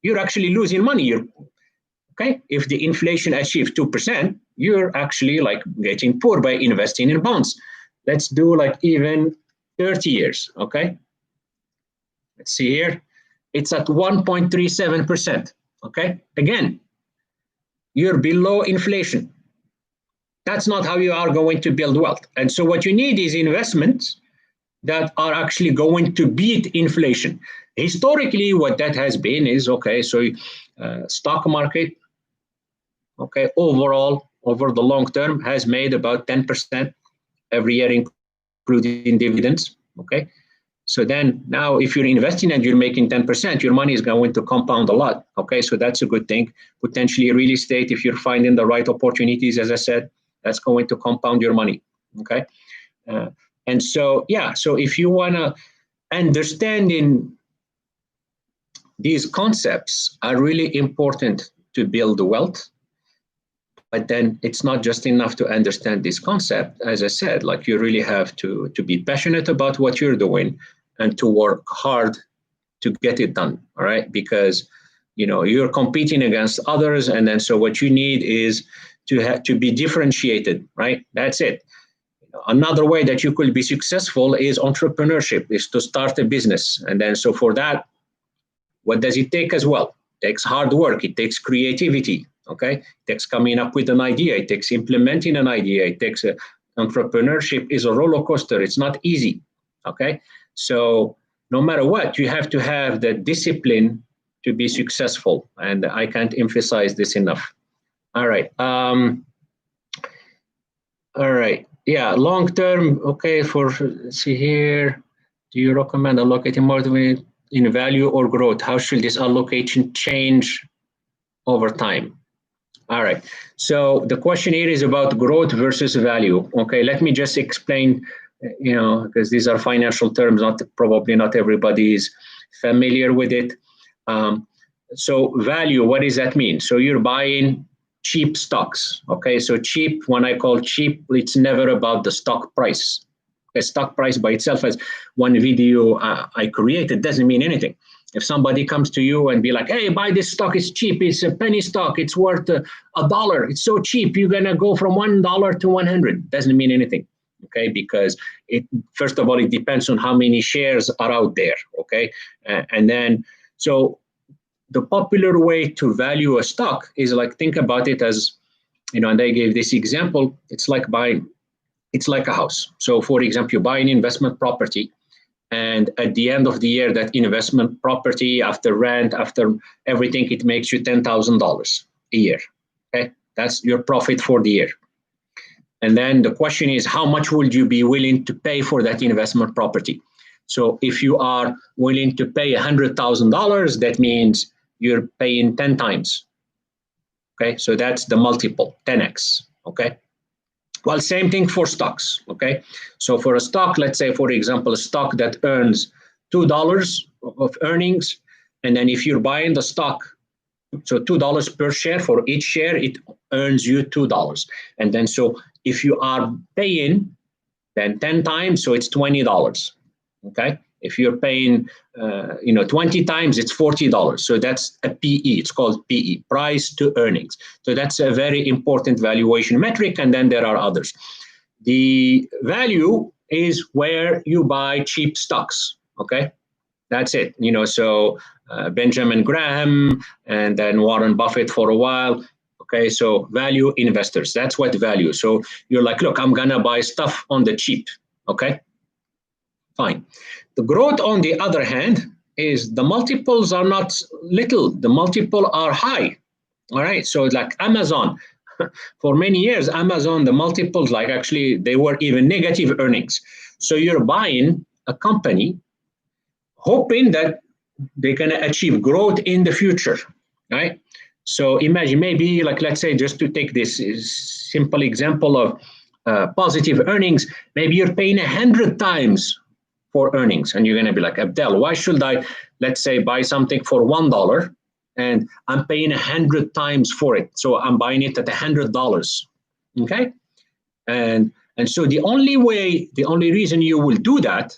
You're actually losing money. Okay? If the inflation achieves 2%, you're actually like getting poor by investing in bonds. Let's do like even 30 years, okay? Let's see here. It's at 1.37%, okay? Again, you're below inflation. That's not how you are going to build wealth. And so what you need is investments that are actually going to beat inflation. Historically, what that has been is, okay, so stock market, okay, overall, over the long term, has made about 10% every year, including dividends, okay? So then now if you're investing and you're making 10%, your money is going to compound a lot, okay? So that's a good thing. Potentially real estate, if you're finding the right opportunities, as I said, that's going to compound your money, okay? And so, yeah, so if you want to understanding these concepts are really important to build wealth. But then it's not just enough to understand this concept. As I said, like you really have to be passionate about what you're doing and to work hard to get it done. All right. Because, you know, you're competing against others. And then so what you need is to have to be differentiated. Right. That's it. Another way that you could be successful is entrepreneurship, is to start a business. And then so for that, what does it take as well? It takes hard work. It takes creativity. Okay, it takes coming up with an idea. It takes implementing an idea. It takes entrepreneurship is a roller coaster. It's not easy. Okay, so no matter what, you have to have the discipline to be successful, and I can't emphasize this enough. All right. All right. Yeah, long term. Okay, let's see here. Do you recommend allocating more in value or growth? How should this allocation change over time? All right. So the question here is about growth versus value. Okay, let me just explain, you know, because these are financial terms, probably not everybody is familiar with it. So value, what does that mean? So you're buying cheap stocks. Okay, so cheap, when I call cheap, it's never about the stock price. The stock price by itself, as one video I created, doesn't mean anything. If somebody comes to you and be like, hey, buy this stock, it's cheap, it's a penny stock, it's worth $1, it's so cheap, you're gonna go from $1 to 100, doesn't mean anything, okay? Because it, first of all, it depends on how many shares are out there, okay? And then, so the popular way to value a stock is like, think about it as, you know, and I gave this example, it's like a house. So for example, you buy an investment property, and at the end of the year, that investment property, after rent, after everything, it makes you $10,000 a year. Okay, that's your profit for the year. And then the question is, how much would you be willing to pay for that investment property? So if you are willing to pay $100,000, that means you're paying 10 times. Okay, so that's the multiple, 10x. Okay. Well, same thing for stocks, okay? So for a stock, let's say, for example, a stock that earns $2 of earnings, and then if you're buying the stock, so $2 per share, for each share, it earns you $2. And then so if you are paying, then 10 times, so it's $20, okay? If you're paying, 20 times, it's $40. So that's a PE. It's called PE, price to earnings. So that's a very important valuation metric. And then there are others. The value is where you buy cheap stocks. Okay, that's it. You know, so Benjamin Graham and then Warren Buffett for a while. Okay, so value investors. That's what value. So you're like, look, I'm gonna buy stuff on the cheap. Okay. Fine. The growth, on the other hand, is the multiples are not little. The multiple are high. All right. So like Amazon, for many years, Amazon, the multiples, like actually, they were even negative earnings. So you're buying a company hoping that they're going to achieve growth in the future. Right. So imagine maybe like, let's say, just to take this simple example of positive earnings, maybe you're paying 100 times for earnings. And you're going to be like, Abdel, why should I, let's say, buy something for $1 and I'm paying 100 times for it? So I'm buying it at $100. Okay. And so the only reason you will do that,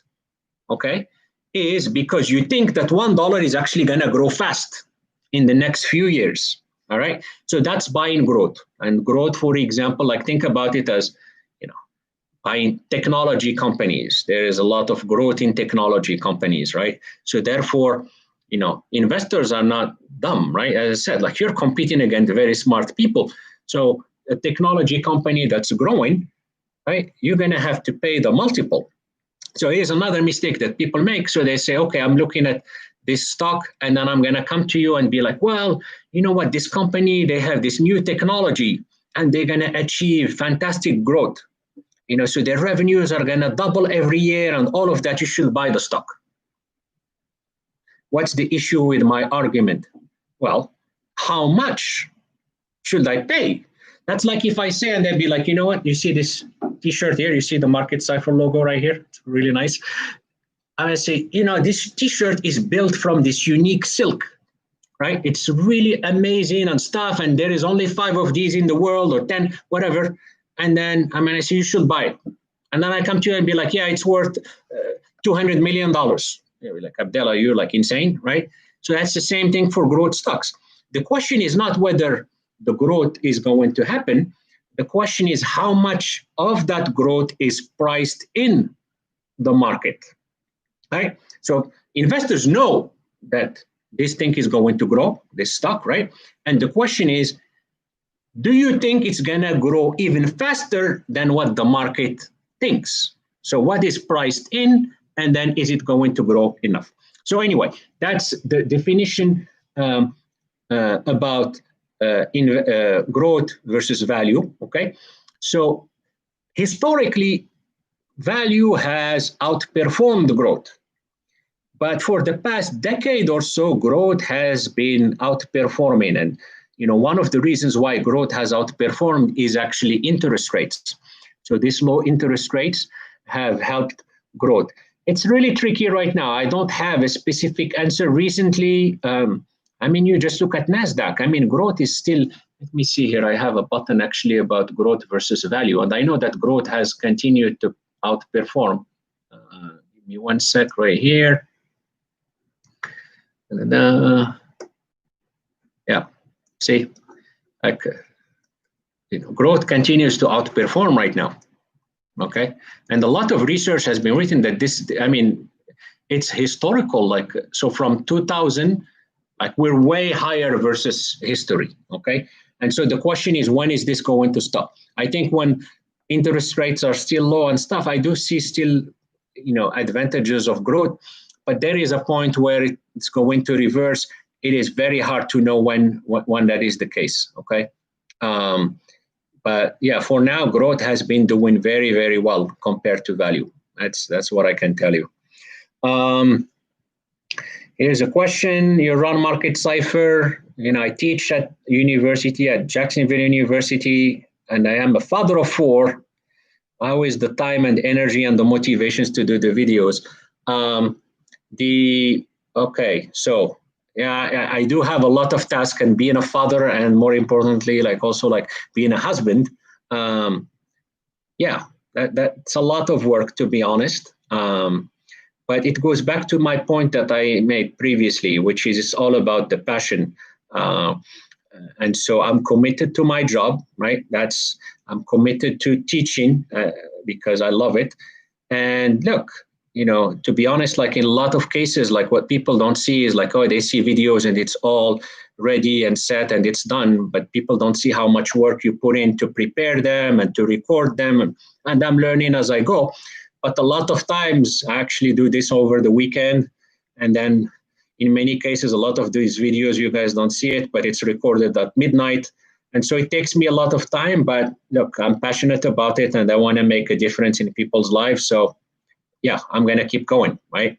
okay, is because you think that $1 is actually going to grow fast in the next few years. All right. So that's buying growth. And growth, for example, like think about it as, buying technology companies. There is a lot of growth in technology companies, right? So therefore, investors are not dumb, right? As I said, like you're competing against very smart people. So a technology company that's growing, right, you're going to have to pay the multiple. So here's another mistake that people make. So they say, okay, I'm looking at this stock, and then I'm going to come to you and be like, well, you know what, this company, they have this new technology, and they're going to achieve fantastic growth. So their revenues are going to double every year and all of that. You should buy the stock. What's the issue with my argument? Well, how much should I pay? That's like if I say, and they'd be like, you know what, you see this t-shirt here, you see the Market Cipher logo right here, it's really nice. I say, this t-shirt is built from this unique silk, right? It's really amazing and stuff, and there is only 5 of these in the world, or 10, whatever. And then I say, you should buy it. And then I come to you and be like, yeah, it's worth $200 million. You're like, Abdullah, you're like insane, right? So that's the same thing for growth stocks. The question is not whether the growth is going to happen. The question is how much of that growth is priced in the market, right? So investors know that this thing is going to grow, this stock, right? And the question is, do you think it's going to grow even faster than what the market thinks? So what is priced in, and then is it going to grow enough? So anyway, that's the definition about growth versus value, okay? So historically, value has outperformed growth. But for the past decade or so, growth has been outperforming. And one of the reasons why growth has outperformed is actually interest rates. So these low interest rates have helped growth. It's really tricky right now. I don't have a specific answer. Recently, you just look at NASDAQ. Growth is still, let me see here. I have a button actually about growth versus value. And I know that growth has continued to outperform. Give me one sec right here. Yeah, see, growth continues to outperform right now. Okay, and a lot of research has been written that this, it's historical. So from 2000, we're way higher versus history. Okay, and so the question is, when is this going to stop? I think when interest rates are still low and stuff, I do see still, advantages of growth, but there is a point where it's going to reverse. It is very hard to know when that is the case. Okay. But yeah, for now, growth has been doing very, very well compared to value. That's what I can tell you. Here's a question. You run Market Cipher. I teach at university, at Jacksonville University, and I am a father of 4. How is the time and energy and the motivations to do the videos? Okay, so yeah, I do have a lot of tasks, and being a father, and more importantly, also being a husband. Yeah, that's a lot of work, to be honest. But it goes back to my point that I made previously, which is it's all about the passion. And so I'm committed to my job, right? I'm committed to teaching because I love it. And look, to be honest, in a lot of cases, what people don't see is oh, they see videos and it's all ready and set and it's done, but people don't see how much work you put in to prepare them and to record them. And I'm learning as I go. But a lot of times I actually do this over the weekend. And then in many cases, a lot of these videos, you guys don't see it, but it's recorded at midnight. And so it takes me a lot of time, but look, I'm passionate about it and I want to make a difference in people's lives. So yeah, I'm going to keep going, right?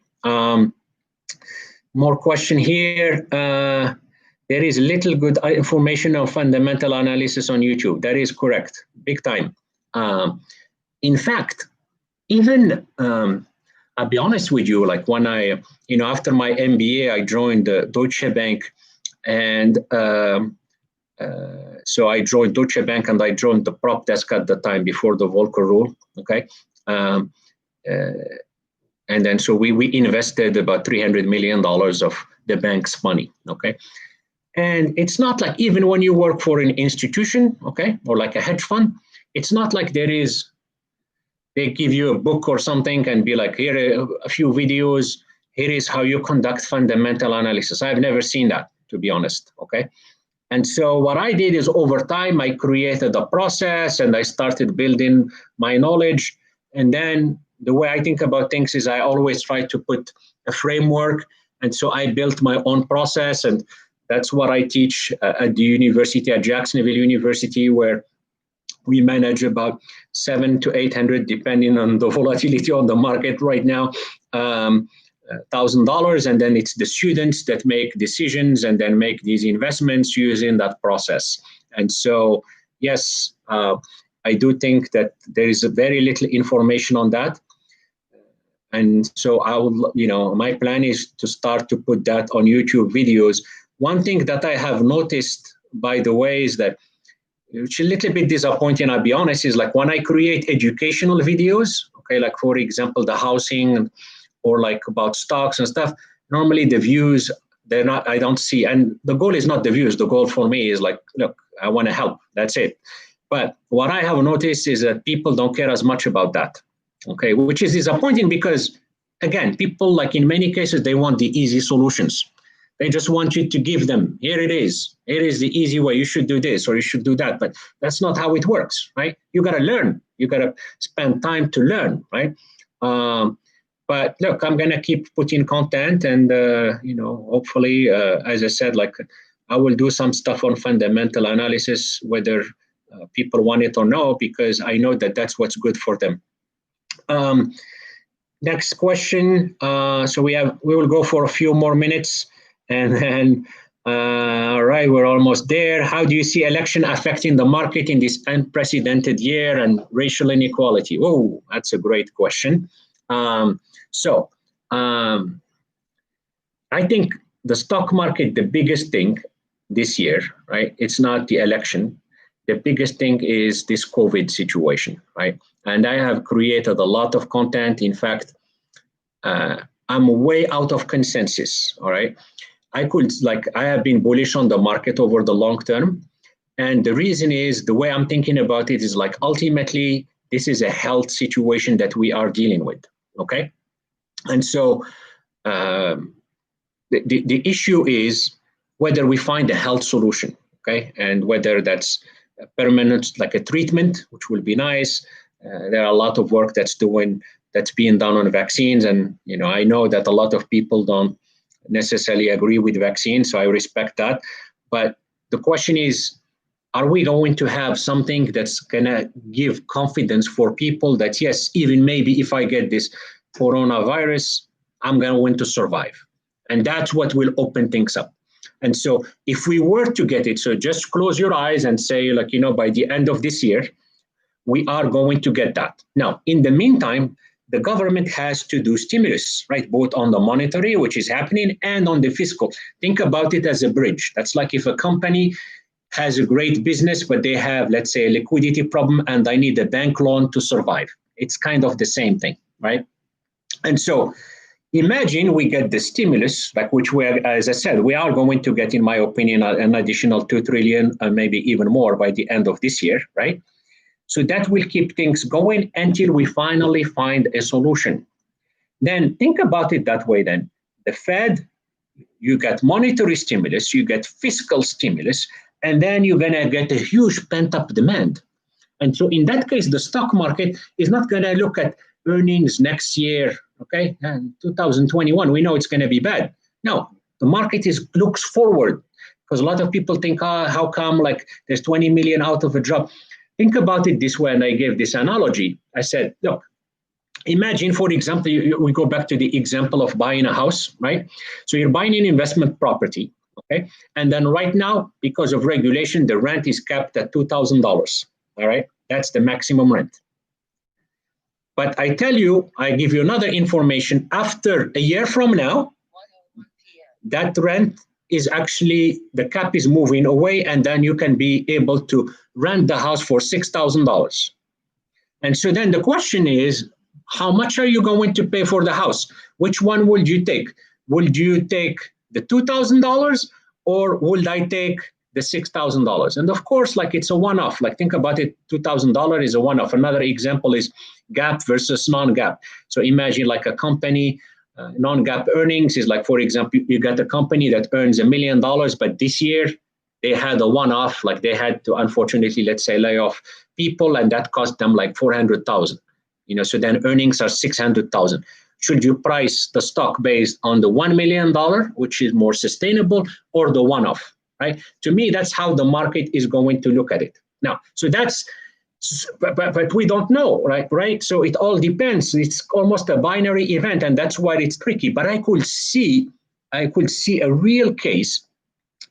More question here. There is little good information on fundamental analysis on YouTube. That is correct, big time. In fact, even, I'll be honest with you, when I, after my MBA, I joined Deutsche Bank. And so I joined Deutsche Bank and I joined the prop desk at the time before the Volcker rule, okay? And then so we invested about $300 million of the bank's money, okay? And it's not even when you work for an institution, okay, or a hedge fund, it's not they give you a book or something and be here are a few videos, here is how you conduct fundamental analysis. I've never seen that, to be honest, okay? And so what I did is over time, I created a process and I started building my knowledge. And then the way I think about things is I always try to put a framework. And so I built my own process. And that's what I teach at the university, at Jacksonville University, where we manage about 700 to 800, depending on the volatility on the market right now, $1,000, and then it's the students that make decisions and then make these investments using that process. And so, yes, I do think that there is very little information on that. And so I would, my plan is to start to put that on YouTube videos. One thing that I have noticed, by the way, is that, which is a little bit disappointing, I'll be honest, is like when I create educational videos, okay, like for example, the housing or like about stocks and stuff, normally the views, I don't see, and the goal is not the views. The goal for me is like, look, I want to help, that's it. But what I have noticed is that people don't care as much about that, okay, which is disappointing because, again, people, like in many cases, they want the easy solutions. They just want you to give them, here it is the easy way, you should do this or you should do that, but that's not how it works, right? You got to learn, you got to spend time to learn, right? But look, I'm going to keep putting content and, hopefully, as I said, like I will do some stuff on fundamental analysis, whether people want it or no, because I know that that's what's good for them. Next question. So we will go for a few more minutes and then, all right, we're almost there. How do you see election affecting the market in this unprecedented year and racial inequality? Oh, that's a great question. I think the stock market, the biggest thing this year, right? It's not the election. The biggest thing is this COVID situation, right? And I have created a lot of content. In fact, I'm way out of consensus, all right? I have been bullish on the market over the long term. And the reason is the way I'm thinking about it is like, ultimately, this is a health situation that we are dealing with, okay? And so the issue is whether we find a health solution, okay? And whether that's a permanent, like a treatment, which will be nice. There are a lot of work that's being done on vaccines. And, I know that a lot of people don't necessarily agree with vaccines, so I respect that. But the question is, are we going to have something that's going to give confidence for people that, yes, even maybe if I get this coronavirus, I'm going to survive? And that's what will open things up. And so if we were to get it, so just close your eyes and say, like, by the end of this year, we are going to get that. Now, in the meantime, the government has to do stimulus, right? Both on the monetary, which is happening, and on the fiscal. Think about it as a bridge. That's like if a company has a great business, but they have, let's say, a liquidity problem and they need a bank loan to survive. It's kind of the same thing, right? And so imagine we get the stimulus, like which as I said, we are going to get, in my opinion, an additional 2 trillion, maybe even more by the end of this year, right? So that will keep things going until we finally find a solution. Then think about it that way then. The Fed, you get monetary stimulus, you get fiscal stimulus, and then you're going to get a huge pent-up demand. And so in that case, the stock market is not going to look at earnings next year, okay? And 2021, we know it's going to be bad. No, the market looks forward, because a lot of people think, how come like there's 20 million out of a job? Think about it this way, and I gave this analogy. I said, look, imagine, for example, we go back to the example of buying a house, right? So you're buying an investment property, okay? And then right now, because of regulation, the rent is capped at $2,000, all right? That's the maximum rent. But I give you another information. After a year from now, that rent is actually, the cap is moving away, and then you can be able to rent the house for $6,000. And so then the question is, how much are you going to pay for the house? Which one would you take? Would you take the $2,000 or would I take the $6,000? And of course, like it's a one-off. Like think about it, $2,000 is a one-off. Another example is GAAP versus non-GAAP. So imagine like a company, non-GAAP earnings is like, for example, you got a company that earns $1 million, but this year they had a one-off, like they had to, unfortunately, let's say, lay off people, and that cost them like 400,000. So then earnings are 600,000. Should you price the stock based on the $1 million, which is more sustainable, or the one-off, right? To me, that's how the market is going to look at it. Now, so that's, but we don't know, right? So it all depends. It's almost a binary event, and that's why it's tricky. But I could see a real case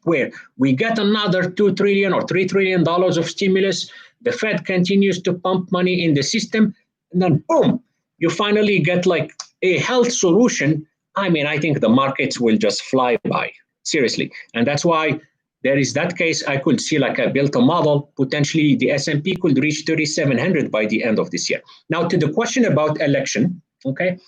where we get another $2 trillion or $3 trillion of stimulus. The Fed continues to pump money in the system, and then boom, you finally get like a health solution. I mean, I think the markets will just fly by, seriously. And that's why there is that case. I could see, like I built a model, potentially the S&P could reach 3,700 by the end of this year. Now, to the question about election, okay,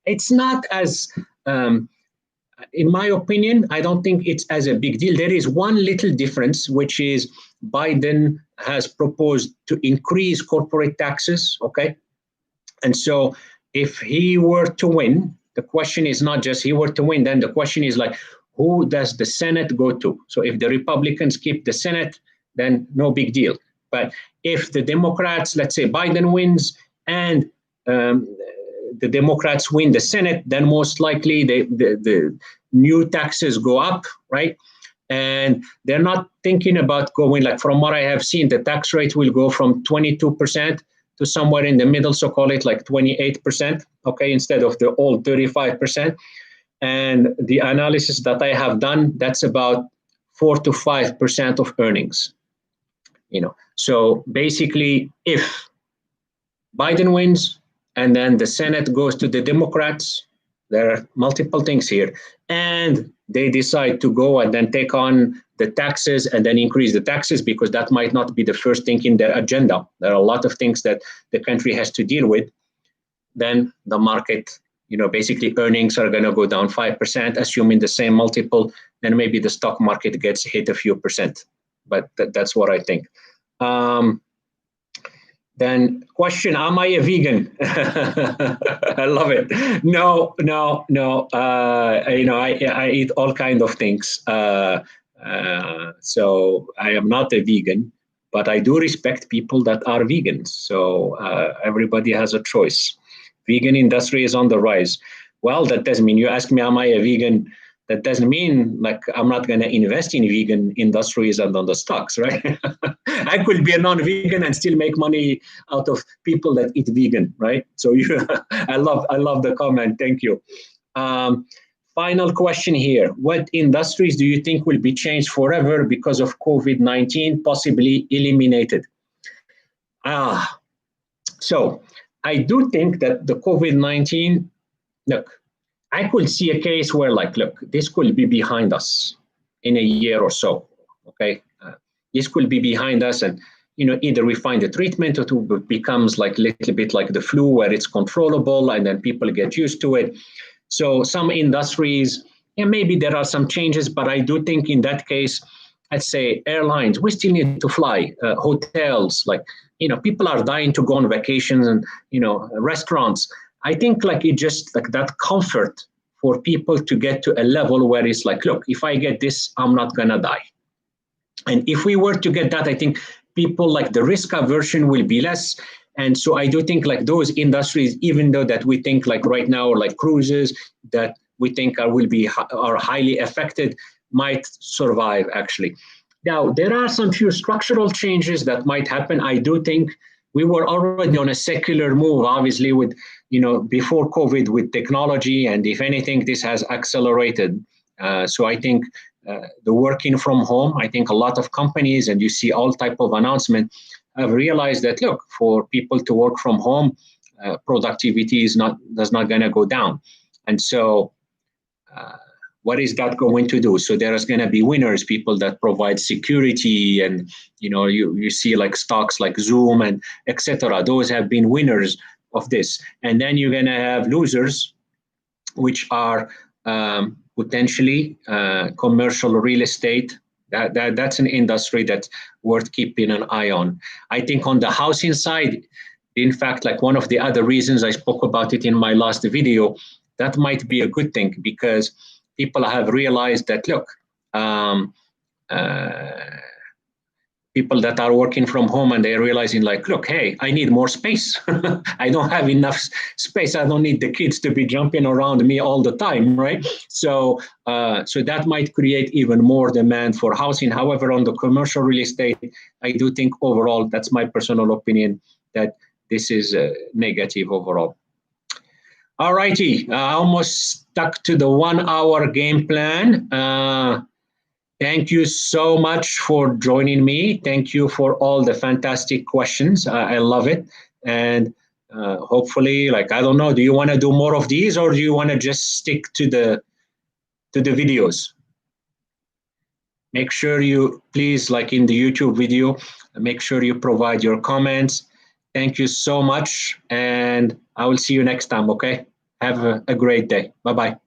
it's not as, in my opinion, I don't think it's as a big deal. There is one little difference, which is Biden has proposed to increase corporate taxes, okay? And so if he were to win, the question is not just he were to win, then the question is like, who does the Senate go to? So if the Republicans keep the Senate, then no big deal. But if the Democrats, let's say Biden wins, and the Democrats win the Senate, then most likely the new taxes go up, right? And they're not thinking about going, like from what I have seen, the tax rate will go from 22% to somewhere in the middle, so call it like 28%, okay, instead of the old 35%. And the analysis that I have done, that's about 4 to 5% of earnings. So basically, if Biden wins and then the Senate goes to the Democrats, there are multiple things here, and they decide to go and then take on the taxes and then increase the taxes, because that might not be the first thing in their agenda. There are a lot of things that the country has to deal with. Then the market, basically earnings are going to go down 5%, assuming the same multiple. Then maybe the stock market gets hit a few percent. But that's what I think. Then question, am I a vegan? I love it. No. I eat all kinds of things. So I am not a vegan, but I do respect people that are vegans. So everybody has a choice. Vegan industry is on the rise. Well, that doesn't mean, you ask me, am I a vegan? That doesn't mean like I'm not going to invest in vegan industries and on the stocks, right? I could be a non-vegan and still make money out of people that eat vegan, right? So I love the comment. Thank you. Final question here. What industries do you think will be changed forever because of COVID-19, possibly eliminated? So I do think that the COVID-19, look, I could see a case where, like, look, this could be behind us in a year or so, okay? This could be behind us, and, either we find a treatment or it becomes like a little bit like the flu, where it's controllable and then people get used to it. So some industries, maybe there are some changes, but I do think in that case, I'd say airlines, we still need to fly, hotels, like, people are dying to go on vacations, and, restaurants. I think like it just like that comfort for people to get to a level where it's like, look, if I get this, I'm not going to die. And if we were to get that, I think people like the risk aversion will be less. And so I do think like those industries, even though that we think like right now, like cruises that we think are highly affected, might survive actually. Now, there are some few structural changes that might happen. I do think we were already on a secular move, obviously, with, before COVID, with technology. And if anything, this has accelerated. So I think the working from home, I think a lot of companies, and you see all type of announcement, have realized that, look, for people to work from home, productivity is not going to go down. And so what is that going to do? So there's going to be winners, people that provide security, and you see like stocks like Zoom and etc. Those have been winners of this. And then you're going to have losers, which are potentially commercial real estate. That's an industry that's worth keeping an eye on. I think on the housing side, in fact, like one of the other reasons I spoke about it in my last video, that might be a good thing, because people have realized that, look, people that are working from home and they're realizing like, look, hey, I need more space. I don't have enough space. I don't need the kids to be jumping around me all the time, right? So that might create even more demand for housing. However, on the commercial real estate, I do think overall, that's my personal opinion, that this is negative overall. All righty, I almost stuck to the 1 hour game plan. Thank you so much for joining me. Thank you for all the fantastic questions. I love it. And hopefully, like, I don't know, do you want to do more of these or do you want to just stick to the videos? Make sure you, please, like in the YouTube video, make sure you provide your comments. Thank you so much. And I will see you next time, okay? Have a great day. Bye-bye.